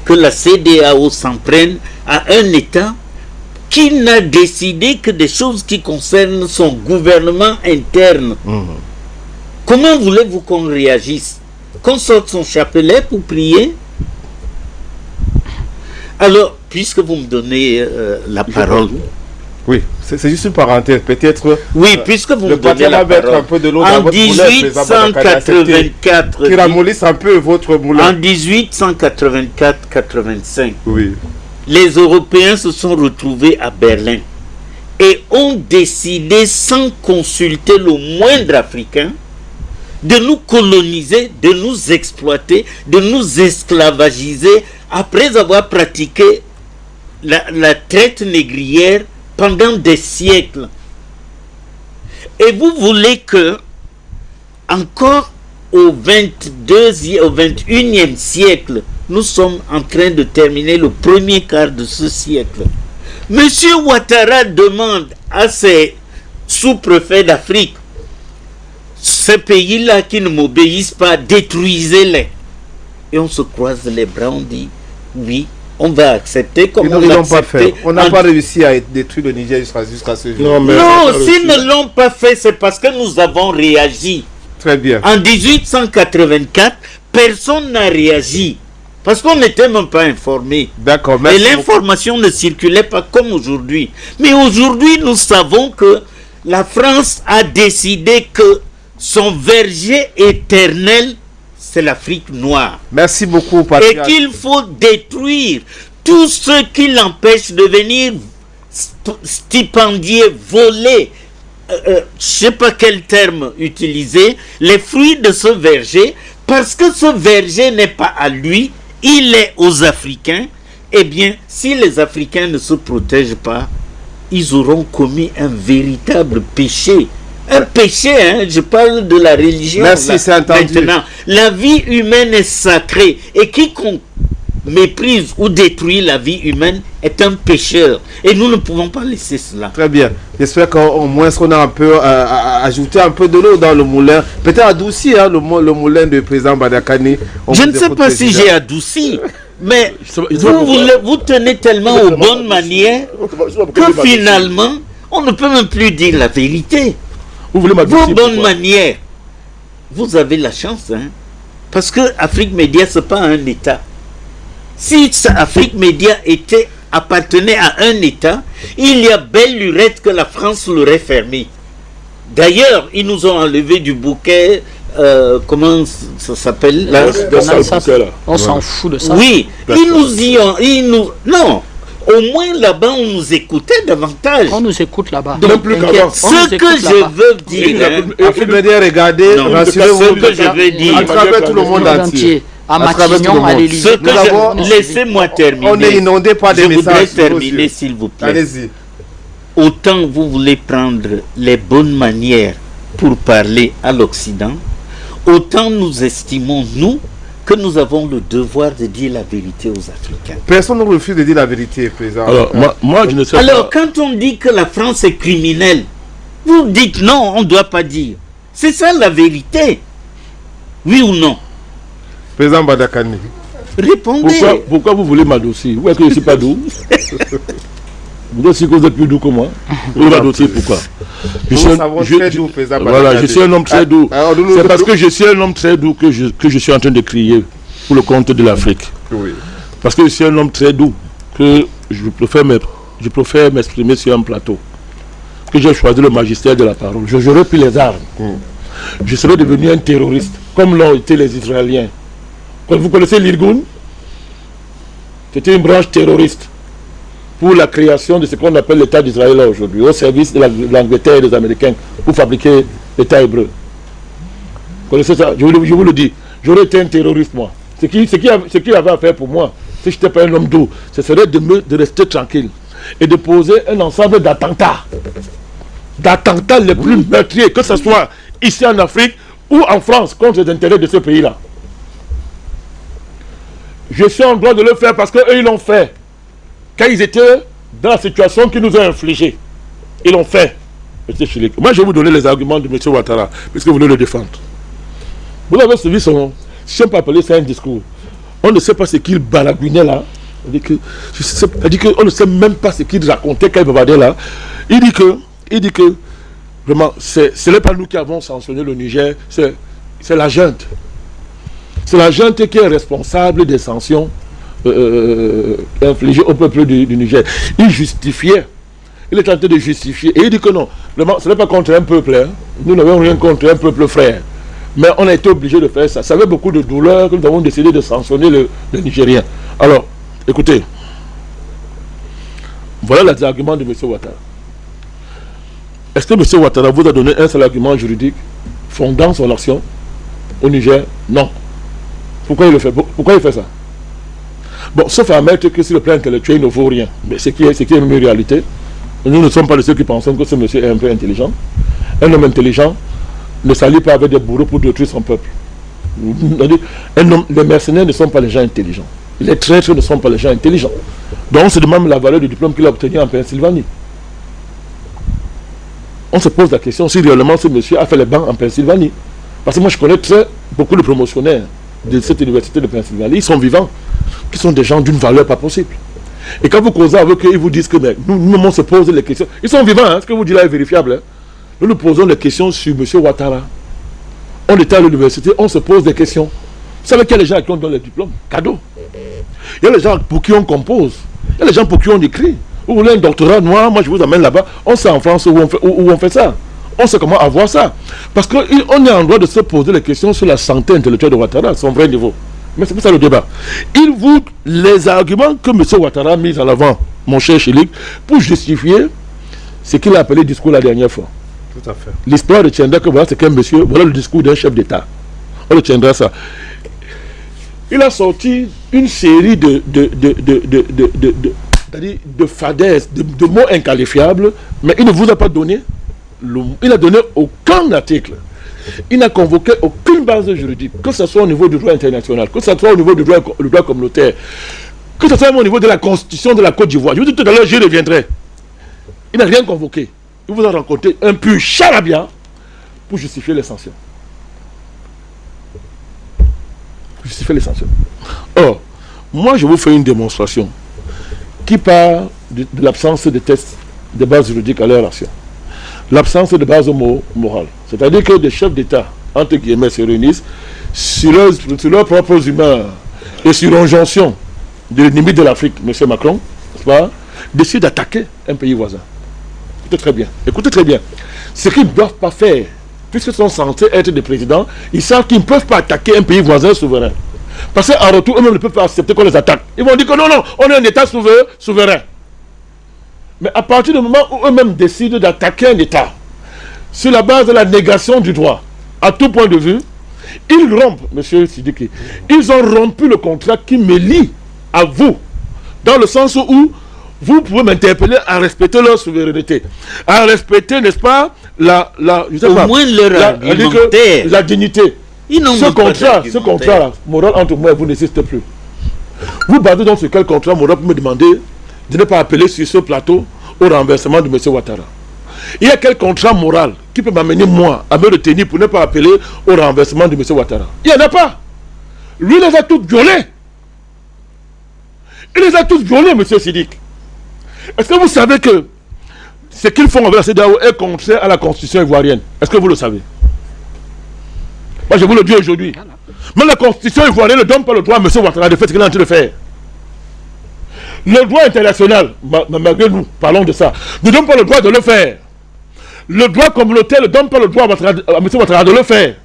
que la CEDEAO s'en prenne à un État qui n'a décidé que des choses qui concernent son gouvernement interne. Comment voulez-vous qu'on réagisse? Qu'on sorte son chapelet pour prier? Alors, puisque vous me donnez la parole... Oui, c'est juste une parenthèse, peut-être... Oui, puisque vous me donnez la parole... Un peu de l'eau en 1884... Qui ramollisse un peu votre moulin. En 1884-85, oui, les Européens se sont retrouvés à Berlin et ont décidé, sans consulter le moindre Africain, de nous coloniser, de nous exploiter, de nous esclavagiser, après avoir pratiqué la traite négrière pendant des siècles. Et vous voulez que, encore au 21e siècle, nous sommes en train de terminer le premier quart de ce siècle. Monsieur Ouattara demande à ses sous-préfets d'Afrique. Ces pays-là qui ne m'obéissent pas, détruisez-les. Et on se croise les bras, on dit oui, on va accepter comme on l'a accepté. On n'a pas réussi à détruire le Niger jusqu'à ce jour. Non, s'ils ne l'ont pas fait, c'est parce que nous avons réagi. Très bien. En 1884, personne n'a réagi. Parce qu'on n'était même pas informé. D'accord. Et l'information ne circulait pas comme aujourd'hui. Mais aujourd'hui, nous savons que la France a décidé que son verger éternel, c'est l'Afrique noire. Merci beaucoup, patriarche. Et qu'il faut détruire tout ce qui l'empêche de venir stipendier, voler, je ne sais pas quel terme utiliser, les fruits de ce verger, parce que ce verger n'est pas à lui, il est aux Africains. Eh bien, si les Africains ne se protègent pas, ils auront commis un véritable péché. Un péché, hein, je parle de la religion. Merci, c'est entendu. Maintenant, la vie humaine est sacrée et quiconque méprise ou détruit la vie humaine est un pécheur. Et nous ne pouvons pas laisser cela. Très bien. J'espère qu'au moins on a un peu ajouté un peu de l'eau dans le moulin. Peut-être adouci le moulin du président Badakani. Je ne sais pas si j'ai adouci. Mais vous tenez tellement aux bonnes manières que finalement, on ne peut même plus dire la vérité. Vos bonnes manières, vous avez la chance, hein, parce que Afrique Média, ce n'est pas un État. Si Afrique Média appartenait à un État, il y a belle lurette que la France l'aurait fermé. D'ailleurs, ils nous ont enlevé du bouquet, comment ça s'appelle? On s'en fout de ça. Oui, non. Au moins là-bas, on nous écoutait davantage. On nous écoute là-bas. Donc, ce que je veux dire, Afrique Média, regardez, rassurez-vous, que je veux dire, à travers tout le monde entier. À Matignon, à l'Élysée. Laissez-moi terminer. On est inondé par des messages. Je voudrais terminer, s'il vous plaît. Allez-y. Autant vous voulez prendre les bonnes manières pour parler à l'Occident, autant nous estimons, nous, que nous avons le devoir de dire la vérité aux Africains. Personne ne refuse de dire la vérité, président. Alors, moi je ne sais Alors, quand on dit que la France est criminelle, vous dites non, on ne doit pas dire. C'est ça la vérité. Oui ou non? Président Badakani. Répondez. Pourquoi vous voulez m'adoucir? Où est-ce que je ne suis pas doux? Vous aussi que vous êtes plus doux que moi. Vous voulez m'adoucir pourquoi? Je suis un homme très doux. C'est parce que je suis un homme très doux que je suis en train de crier pour le compte de l'Afrique. Oui. Parce que je suis un homme très doux que je préfère m'exprimer sur un plateau. Que j'ai choisi le magistère de la parole. J'aurais pris les armes. Je serais devenu un terroriste, comme l'ont été les Israéliens. Quand vous connaissez l'Irgun, c'était une branche terroriste pour la création de ce qu'on appelle l'État d'Israël aujourd'hui, au service de l'Angleterre et des Américains, pour fabriquer l'État hébreu. Vous connaissez ça? Je vous le dis, j'aurais été un terroriste, moi. Ce qu'il avait à faire pour moi, si je n'étais pas un homme doux, ce serait de rester tranquille et de poser un ensemble d'attentats les plus meurtriers, que ce soit ici en Afrique ou en France, contre les intérêts de ce pays-là. Je suis en droit de le faire parce qu'eux, ils l'ont fait. Quand ils étaient dans la situation qu'ils nous ont infligée, ils l'ont fait. Moi, je vais vous donner les arguments de M. Ouattara, puisque vous voulez le défendre. Vous avez suivi son... Je ne sais pas appeler ça un discours. On ne sait pas ce qu'il baragouinait là. C'est-à-dire qu'on ne sait même pas ce qu'il racontait quand il bavardait là. Il dit que vraiment, ce n'est pas nous qui avons sanctionné le Niger, c'est la junte. C'est la junte qui est responsable des sanctions infligées au peuple du Niger. Il justifiait. Il est en train de justifier. Et il dit que non, vraiment, ce n'est pas contre un peuple. Hein. Nous n'avons rien contre un peuple frère. Mais on a été obligé de faire ça. Ça avait beaucoup de douleur que nous avons décidé de sanctionner le Nigérien. Alors, écoutez. Voilà les arguments de M. Ouattara. Est-ce que M. Ouattara vous a donné un seul argument juridique fondant son action au Niger? Non. Pourquoi il le fait? Pourquoi il fait ça? Bon, sauf à admettre que sur le plan intellectuel, il ne vaut rien. Mais ce qui est une réalité, nous ne sommes pas de ceux qui pensons que ce monsieur est un peu intelligent. Un homme intelligent ne s'allie pas avec des bourreaux pour détruire son peuple. Les mercenaires ne sont pas les gens intelligents. Les traîtres ne sont pas les gens intelligents. Donc on se demande la valeur du diplôme qu'il a obtenu en Pennsylvanie. on se pose la question si réellement ce monsieur a fait les bancs en Pennsylvanie. Parce que moi, je connais beaucoup de promotionnaires de cette université de Pennsylvanie. Ils sont vivants, qui sont des gens d'une valeur pas possible. Et quand vous causez avec eux, ils vous disent que nous, on se pose les questions. Ils sont vivants, hein, ce que vous dites là est vérifiable. Hein. Nous posons des questions sur M. Ouattara. On était à l'université, on se pose des questions. Vous savez qu'il y a des gens qui ont donné les diplômes, cadeau. Il y a des gens pour qui on compose. Il y a des gens pour qui on écrit. Vous voulez un doctorat noir, moi je vous amène là-bas. On sait en France où on fait ça. On sait comment avoir ça. Parce qu'on est en droit de se poser les questions sur la santé intellectuelle de Ouattara, son vrai niveau. Mais c'est pas ça le débat. Les arguments que M. Ouattara a mis en avant, mon cher Chélik, pour justifier ce qu'il a appelé discours la dernière fois. Tout à fait. L'histoire retiendra que voilà, c'est qu'un monsieur, voilà le discours d'un chef d'État. On retiendra ça. Il a sorti une série de fadaises, de mots inqualifiables, mais il ne vous a pas donné, il n'a donné aucun article. Il n'a convoqué aucune base juridique, que ce soit au niveau du droit international, que ce soit au niveau du droit communautaire, que ce soit au niveau de la constitution de la Côte d'Ivoire. Je vous dis tout à l'heure, j'y reviendrai. Il n'a rien convoqué. Il vous a rencontré un pur charabia pour justifier les sanctions. Justifier les sanctions. Or, moi je vous fais une démonstration qui part de l'absence de tests de base juridique à leur action. L'absence de base morale. C'est-à-dire que des chefs d'État, entre guillemets, se réunissent sur leurs propres humeurs et sur l'injonction de l'ennemi de l'Afrique, M. Macron, décident d'attaquer un pays voisin. Écoutez très bien. Écoutez très bien. Ce qu'ils ne doivent pas faire, puisqu'ils sont censés être des présidents, ils savent qu'ils ne peuvent pas attaquer un pays voisin souverain. Parce qu'en retour, eux-mêmes ne peuvent pas accepter qu'on les attaque. Ils vont dire que non, on est un État souverain. Mais à partir du moment où eux-mêmes décident d'attaquer un État, sur la base de la négation du droit, à tout point de vue, ils rompent, M. Sidiki, ils ont rompu le contrat qui me lie à vous, dans le sens où vous pouvez m'interpeller à respecter leur souveraineté, à respecter, n'est-ce pas, la dignité. Ce contrat moral entre moi et vous n'existe plus. Vous basez donc sur quel contrat moral pour me demander de ne pas appeler sur ce plateau au renversement de M. Ouattara? Il y a quel contrat moral qui peut m'amener moi à me retenir pour ne pas appeler au renversement de M. Ouattara? Il n'y en a pas. Lui les a tous violés. Il les a tous violés, M. Sidiki. Est-ce que vous savez que ce qu'ils font avec la CEDEAO est contraire à la constitution ivoirienne? Est-ce que vous le savez? Moi je vous le dis aujourd'hui. Mais la constitution ivoirienne ne donne pas le droit à M. Ouattara de faire ce qu'il est en train de faire. Le droit international, malgré nous, parlons de ça, ne donne pas le droit de le faire. Le droit communautaire ne donne pas le droit à M. Ouattara de le faire.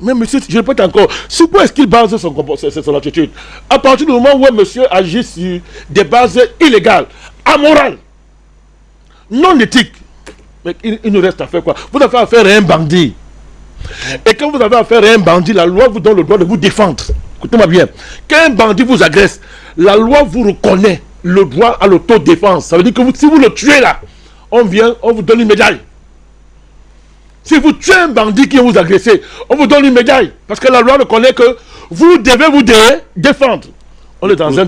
Mais monsieur, je répète encore, sur quoi est-ce qu'il base son attitude? À partir du moment où un monsieur agit sur des bases illégales, amorales, non éthiques, mais il nous reste à faire quoi? Vous avez affaire à un bandit. Et quand vous avez affaire à un bandit, la loi vous donne le droit de vous défendre. Écoutez-moi bien. Quand un bandit vous agresse, la loi vous reconnaît le droit à l'autodéfense. Ça veut dire que si vous le tuez là, on vous donne une médaille. Si vous tuez un bandit qui vous agresse, on vous donne une médaille. Parce que la loi reconnaît que vous devez vous défendre. On est dans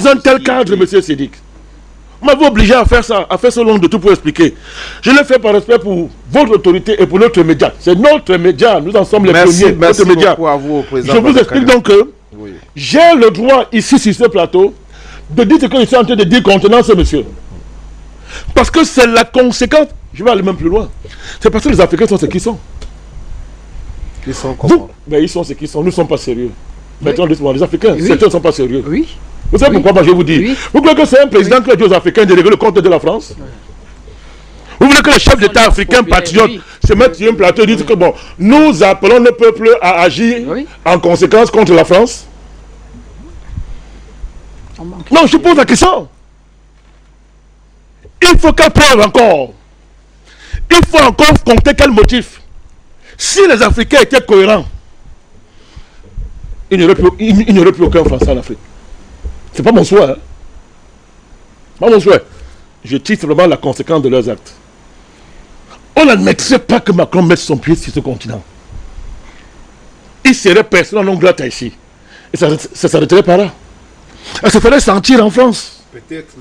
un tel cadre, monsieur Sidiki. On m'a obligé à faire ça, à faire ce long de tout pour expliquer. Je le fais par respect pour votre autorité et pour notre média. C'est notre média, nous en sommes les premiers. Merci beaucoup à vous, président. Je vous explique donc que j'ai le droit ici sur ce plateau de dire ce que je suis en train de dire contenant ce monsieur. Parce que c'est la conséquence. Je vais aller même plus loin. C'est parce que les Africains sont ce qu'ils sont. Ils sont comment? Ils sont ce qu'ils sont. Nous ne sommes pas sérieux. Maintenant, les Africains, certains ne sont pas sérieux. Oui. Vous savez pourquoi moi je vous dis? Oui. Vous voulez que c'est un président qui a dit aux Africains de régler le compte de la France? Vous voulez que les chefs d'État africains patriotes se mettent sur un plateau et disent que bon, nous appelons le peuple à agir en conséquence contre la France? Non, je pose la question. Il faut qu'à preuve encore. Il faut encore compter quel motif. Si les Africains étaient cohérents, il n'y aurait plus aucun Français en Afrique. C'est pas mon souhait. Hein? Pas mon souhait. Je tire vraiment la conséquence de leurs actes. On n'admettrait pas que Macron mette son pied sur ce continent. Il serait persona non grata ici. Et ça s'arrêterait par là. Elle se ferait sentir en France. Peut-être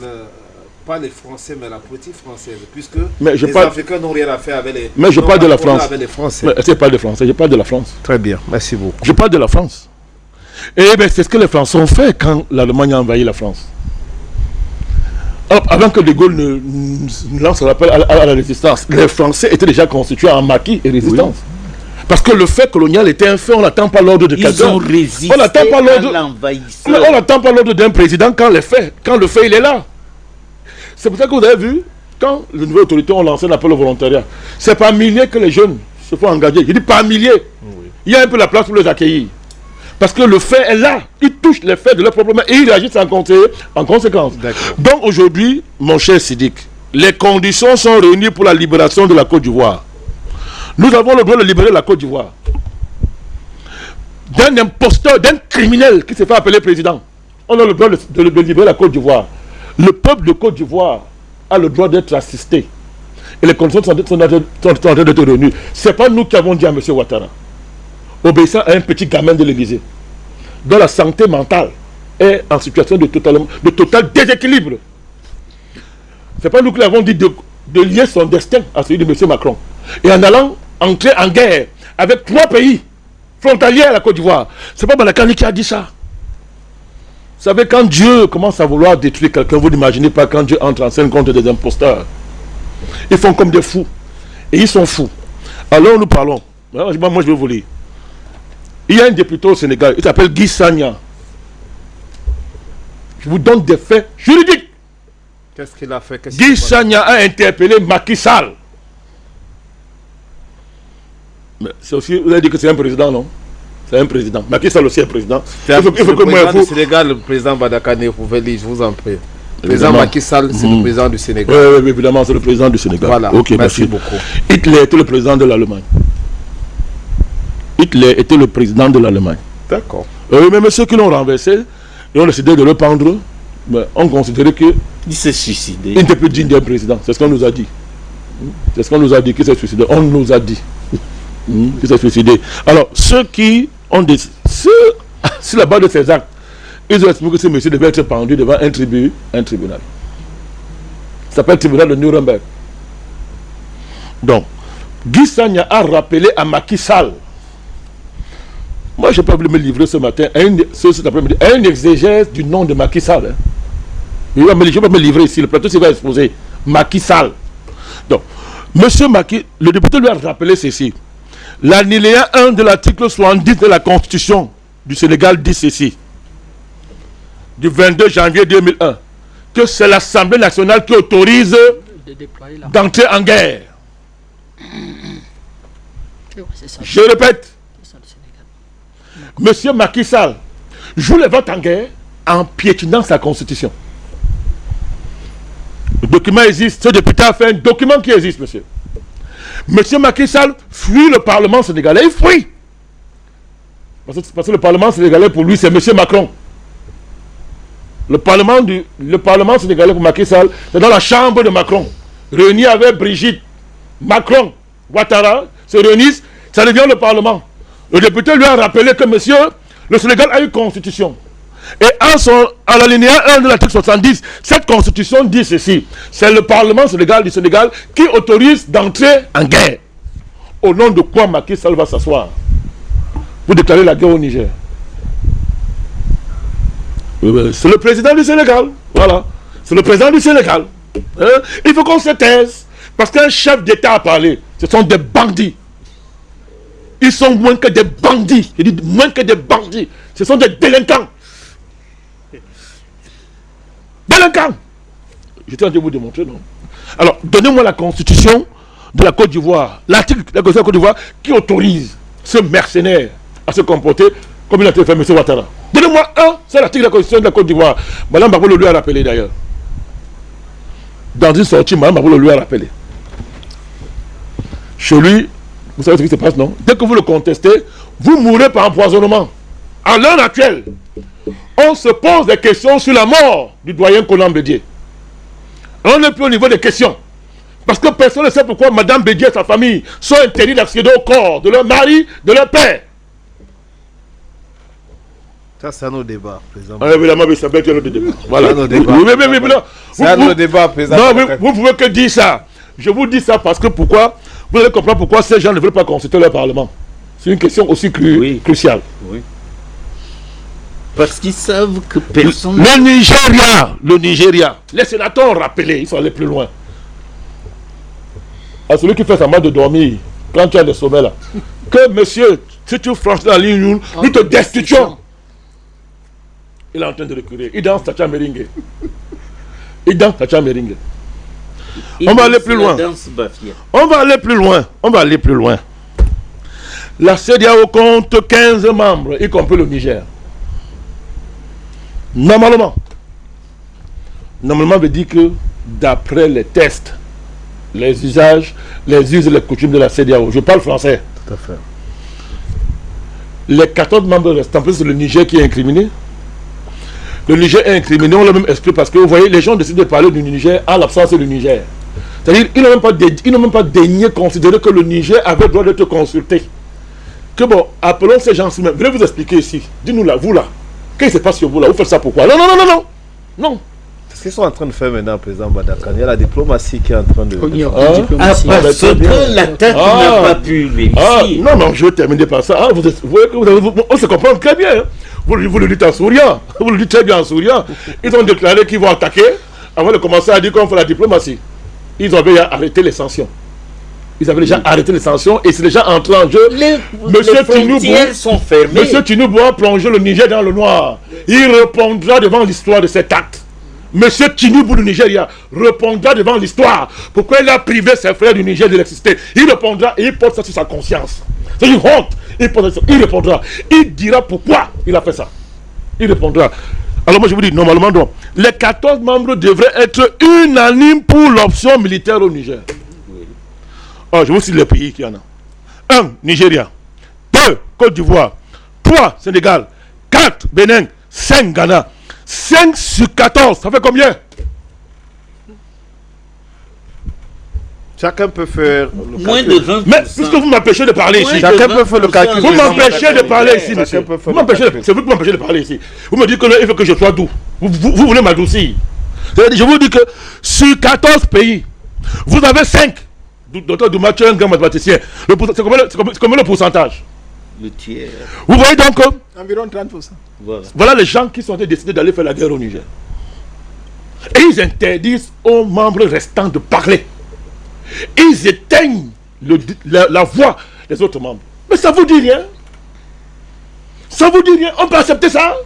pas les Français, mais la politique française, puisque les Africains n'ont rien à faire avec les... Mais je parle de la France. Avec les Français. Mais c'est pas des Français, je parle de la France. Très bien, merci beaucoup. Je parle de la France. Et bien, c'est ce que les Français ont fait quand l'Allemagne a envahi la France. Alors, avant que De Gaulle ne lance l'appel à la résistance, les Français étaient déjà constitués en maquis et résistance. Oui. Parce que le fait colonial était un fait, on n'attend pas l'ordre de quelqu'un. Ils ont résisté à l'envahisseur. On n'attend pas l'ordre d'un président quand le fait il est là. C'est pour ça que vous avez vu, quand les nouvelles autorités ont lancé l'appel au volontariat, c'est par milliers que les jeunes se font engager. Je dis par milliers. Oui. Il y a un peu la place pour les accueillir. Parce que le fait est là. Ils touchent les faits de leur propre main et ils réagissent en conséquence. Donc aujourd'hui, mon cher Sidik, les conditions sont réunies pour la libération de la Côte d'Ivoire. Nous avons le droit de libérer la Côte d'Ivoire d'un imposteur, d'un criminel qui se fait appeler président. On a le droit de libérer la Côte d'Ivoire. Le peuple de Côte d'Ivoire a le droit d'être assisté. Et les conditions sont en train d'être réunies. Ce n'est pas nous qui avons dit à M. Ouattara, obéissant à un petit gamin de l'Élysée, dont la santé mentale est en situation de total déséquilibre. Ce n'est pas nous qui l'avons dit de lier son destin à celui de M. Macron. Et en allant entrer en guerre avec 3 pays frontaliers à la Côte d'Ivoire. Ce n'est pas Balakani qui a dit ça. Vous savez, quand Dieu commence à vouloir détruire quelqu'un, vous n'imaginez pas quand Dieu entre en scène contre des imposteurs. Ils font comme des fous. Et ils sont fous. Alors nous parlons. Moi, je vais vous lire. Il y a un député au Sénégal, il s'appelle Guy Sagna. Je vous donne des faits juridiques. Qu'est-ce qu'il a fait? Guy Sagna a interpellé Macky Sall. Mais c'est aussi, vous avez dit que c'est un président, non? C'est un président. Macky Sall aussi est un président. Il faut que moi, du Sénégal, le président Badakane, vous pouvez lire, je vous en prie. Le président Macky Sall, c'est le président du Sénégal. Oui, évidemment, c'est le président du Sénégal. Voilà, okay, merci beaucoup. Hitler était le président de l'Allemagne. Hitler était le président de l'Allemagne. D'accord. Même ceux qui l'ont renversé, ils ont décidé de le pendre, mais on considérait qu'il s'est suicidé. Il n'était plus digne d'un président. C'est ce qu'on nous a dit. C'est ce qu'on nous a dit qu'il s'est suicidé. On nous a dit qu'il s'est suicidé. Alors, ceux qui ont des... sur la base de ces actes, ils ont expliqué que ce monsieur devait être pendu devant un tribunal. Ça s'appelle le tribunal de Nuremberg. Donc, Guy Sagna a rappelé à Macky Sall. Moi, je peux me livrer ce matin, cet après-midi, à une exégèse du nom de Macky Sall. Hein. Je vais me livrer ici, le plateau s'il va exposer. Macky Sall. Donc, monsieur Macky, le député lui a rappelé ceci. L'alinéa 1 de l'article 70 de la Constitution du Sénégal dit ceci. Du 22 janvier 2001. Que c'est l'Assemblée nationale qui autorise d'entrer en guerre. Je répète. Monsieur Macky Sall joue les votes en guerre en piétinant sa constitution. Le document existe. Ce député a fait un document qui existe, monsieur. Monsieur Macky Sall fuit le Parlement sénégalais. Il fuit. Parce que le Parlement sénégalais, pour lui, c'est monsieur Macron. Le Parlement sénégalais pour Macky Sall, c'est dans la chambre de Macron. Réunis avec Brigitte, Macron, Ouattara, se réunissent, ça devient le Parlement. Le député lui a rappelé que monsieur, le Sénégal a une constitution. Et à l'alinéa 1 de l'article 70, cette constitution dit ceci. C'est le Parlement du Sénégal qui autorise d'entrer en guerre. Au nom de quoi Macky Sall va s'asseoir pour déclarer la guerre au Niger? C'est le président du Sénégal. Voilà. C'est le président du Sénégal. Il faut qu'on se taise. Parce qu'un chef d'État a parlé. Ce sont des bandits. Ils sont moins que des bandits. Je dis moins que des bandits. Ce sont des délinquants. Délinquants. J'étais en train de vous démontrer, non? Alors, donnez-moi la constitution de la Côte d'Ivoire. L'article de la Constitution de la Côte d'Ivoire qui autorise ce mercenaire à se comporter comme il a fait M. Ouattara. Donnez-moi un, c'est l'article de la Constitution de la Côte d'Ivoire. Mme Babolo lui a rappelé d'ailleurs. Dans une sortie, Mme Babolo lui a rappelé. Chez lui, vous savez ce qui se passe, non? Dès que vous le contestez, vous mourrez par empoisonnement. À l'heure actuelle, on se pose des questions sur la mort du doyen Conan Bédié. On n'est plus au niveau des questions. Parce que personne ne sait pourquoi Mme Bédié et sa famille sont interdits d'accéder au corps de leur mari, de leur père. Ça, c'est un autre débat, président. Évidemment, mais ça peut être un autre débat. Voilà. C'est un autre débat. C'est un autre débat, président. Non, vous pouvez que dire ça. Je vous dis ça parce que pourquoi? Vous allez comprendre pourquoi ces gens ne veulent pas consulter leur parlement. C'est une question aussi cruciale. Oui. Parce qu'ils savent que personne... Le Nigeria, les sénateurs ont rappelé, il faut aller plus loin. À celui qui fait sa main de dormir, quand tu as des sommets là, que monsieur, si tu franchis la ligne, nous te destituons. Il est en train de reculer. Il danse Tacha Meringue. On va aller plus loin. On va aller plus loin. La CEDEAO compte 15 membres, y compris le Niger. Normalement, veut dire que d'après les tests, les usages, les us et les coutumes de la CEDEAO, je parle français. Tout à fait. Les 14 membres restants, en plus c'est le Niger qui est incriminé. Le Niger est incriminé, on l'a même exclu parce que vous voyez, les gens décident de parler du Niger à l'absence du Niger. C'est-à-dire, ils n'ont même pas daigné considérer que le Niger avait le droit d'être consulté. Que bon, appelons ces gens-ci même. Venez vous expliquer ici. Dis-nous là, vous là. Qu'est-ce qui se passe sur vous là? Vous faites ça pourquoi? Non. C'est ce qu'ils sont en train de faire maintenant, président Badakane. Il y a la diplomatie qui est en train de... parce que la tête n'a pas pu réussir. Non, je vais terminer par ça. Vous voyez que on se comprend très bien. Hein. Vous le dites en souriant. Vous le dites très bien en souriant. Ils ont déclaré qu'ils vont attaquer avant de commencer à dire qu'on fait la diplomatie. Ils avaient arrêté les sanctions. Ils avaient déjà arrêté les sanctions et c'est déjà entré en jeu. Les frontières sont fermées. Monsieur Tinubu a plongé le Niger dans le noir. Il répondra devant l'histoire de cet acte. Monsieur Tinubu du Nigeria répondra devant l'histoire. Pourquoi il a privé ses frères du Niger de l'exister? Il répondra et il porte ça sur sa conscience. C'est une honte. Il répondra. Il dira pourquoi il a fait ça. Il répondra. Alors moi je vous dis, normalement donc, les 14 membres devraient être unanimes pour l'option militaire au Niger. Alors, je vous cite les pays qu'il y en a. 1. Nigeria. 2. Côte d'Ivoire. 3. Sénégal. 4. Bénin. 5. Ghana. 5 sur 14. Ça fait combien? Chacun peut faire le moins de 20%. Mais puisque vous m'empêchez de parler ici. Chacun peut faire le calcul. Vous m'empêchez de parler ici, monsieur. C'est vous qui m'empêchez de parler ici. Vous me dites qu'il faut que je sois doux. Vous voulez m'adoucir. Je vous dis que sur 14 pays, vous avez 5. Docteur Douma, tu es un grand mathématicien. C'est combien le pourcentage? Le tiers. Vous voyez donc environ 30%. Voilà les gens qui sont décidés d'aller faire la guerre au Niger. Et ils interdisent aux membres restants de parler. Ils éteignent la voix des autres membres. Mais ça vous dit rien? Ça vous dit rien? On peut accepter ça?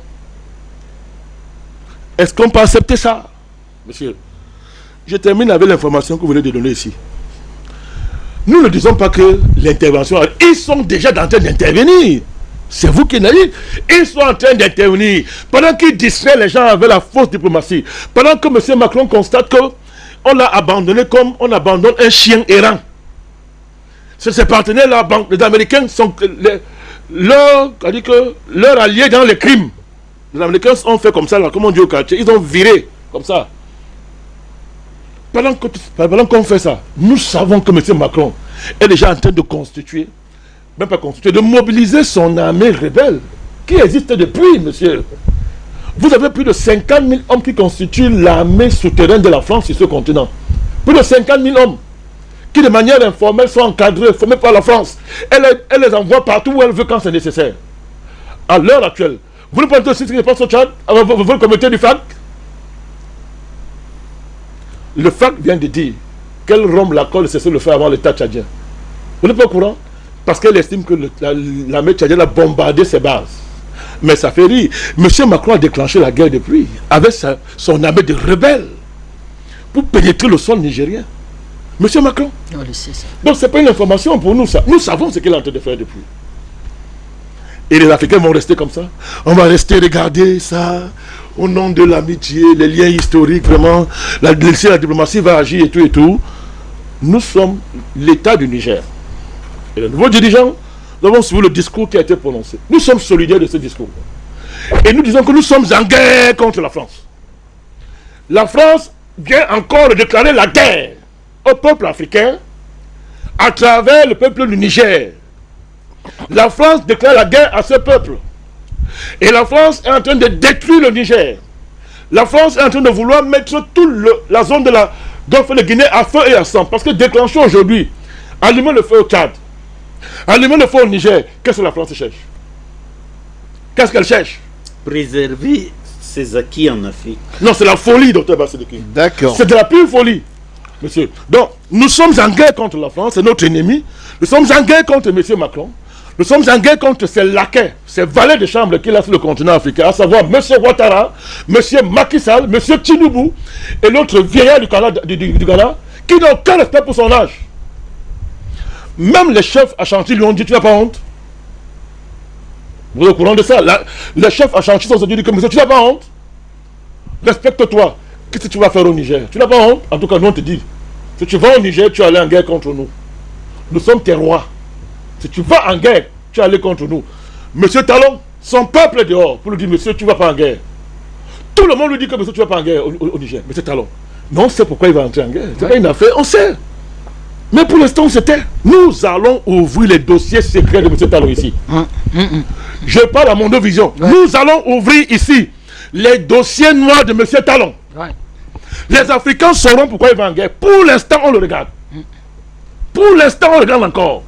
Est-ce qu'on peut accepter ça? Monsieur, je termine avec l'information que vous venez de donner ici. Nous ne disons pas que l'intervention... Ils sont déjà en train d'intervenir. C'est vous qui n'avez... Ils sont en train d'intervenir. Pendant qu'ils distraient les gens avec la fausse diplomatie. Pendant que M. Macron constate qu'on l'a abandonné comme on abandonne un chien errant. Ses partenaires, les Américains, sont leur allié dans les crimes. Les Américains ont fait comme ça, là, comme on dit au quartier. Ils ont viré comme ça. Pendant qu'on fait ça, nous savons que M. Macron est déjà en train de constituer, même pas constituer, de mobiliser son armée rebelle, qui existe depuis, monsieur. Vous avez plus de 50 000 hommes qui constituent l'armée souterraine de la France sur ce continent. Plus de 50 000 hommes qui, de manière informelle, sont encadrés, formés par la France. Elle les envoie partout où elle veut quand c'est nécessaire. À l'heure actuelle, vous ne pensez aussi ce qui se passe au Tchad, avec votre comité du FAC? Le FAC vient de dire qu'elle rompt l'accord de cesser le feu avant l'État tchadien. Vous n'êtes pas au courant? Parce qu'elle estime que l'armée tchadienne a bombardé ses bases. Mais ça fait rire. M. Macron a déclenché la guerre depuis, avec son armée de rebelles, pour pénétrer le sol nigérien. M. Macron. On le sait, ça. Donc ce n'est pas une information pour nous, ça. Nous savons ce qu'il est en train de faire depuis. Et les Africains vont rester comme ça. On va rester regarder ça. Au nom de l'amitié, les liens historiques, vraiment, la diplomatie va agir et tout et tout. Nous sommes l'État du Niger. Et les nouveaux dirigeants, nous avons suivi le discours qui a été prononcé. Nous sommes solidaires de ce discours. Et nous disons que nous sommes en guerre contre la France. La France vient encore de déclarer la guerre au peuple africain à travers le peuple du Niger. La France déclare la guerre à ce peuple. Et la France est en train de détruire le Niger. La France est en train de vouloir mettre toute la zone de la Golfe de Guinée à feu et à sang. Parce que déclencher aujourd'hui, allumer le feu au Tchad, allumer le feu au Niger, qu'est-ce que la France cherche? Qu'est-ce qu'elle cherche? Préserver ses acquis en Afrique. Non, c'est la folie, docteur Bassédeki. D'accord. C'est de la pure folie, monsieur. Donc, nous sommes en guerre contre la France, c'est notre ennemi. Nous sommes en guerre contre M. Macron. Nous sommes en guerre contre ses laquais, ses valets de chambre qu'il a sur le continent africain, à savoir M. Ouattara, M. Macky Sall, M. Tinubu et l'autre vieillard du Ghana, qui n'a aucun respect pour son âge. Même les chefs à Chantilly lui ont dit: tu n'as pas honte. Vous êtes au courant de ça? Les chefs à Chantilly sont dit que monsieur, tu n'as pas honte. Respecte-toi. Qu'est-ce que tu vas faire au Niger? Tu n'as pas honte? En tout cas, nous on te dit, si tu vas au Niger, tu vas aller en guerre contre nous. Nous sommes tes rois. Si tu vas en guerre, tu vas aller contre nous. Monsieur Talon, son peuple est dehors pour lui dire: monsieur, tu ne vas pas en guerre. Tout le monde lui dit que monsieur, tu ne vas pas en guerre au Niger. Monsieur Talon, non, on sait pourquoi il va entrer en guerre. C'est pas une affaire, on sait. Mais pour l'instant, c'était. Nous allons ouvrir les dossiers secrets de monsieur Talon ici. Je parle à Mondovision. Nous allons ouvrir ici les dossiers noirs de monsieur Talon. Les Africains sauront pourquoi il va en guerre. Pour l'instant, on le regarde. Pour l'instant, on le regarde encore.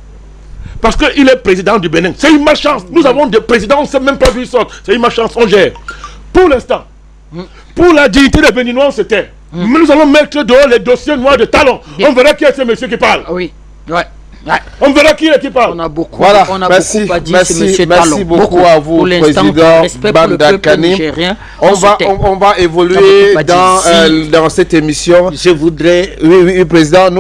Parce qu'il est président du Bénin. C'est une malchance. Nous avons des présidents, on ne sait même pas d'où ils sortent. C'est une malchance, on gère. Pour l'instant, pour la dignité des Béninois, c'était. Mais nous allons mettre dehors les dossiers noirs de Talon. On verra qui est ce monsieur qui parle. Oui, on verra qui est qui parle. On a beaucoup, voilà, beaucoup à dire, merci beaucoup à vous, président Banda Kanim. On va évoluer dans cette émission. Je voudrais... Oui, président.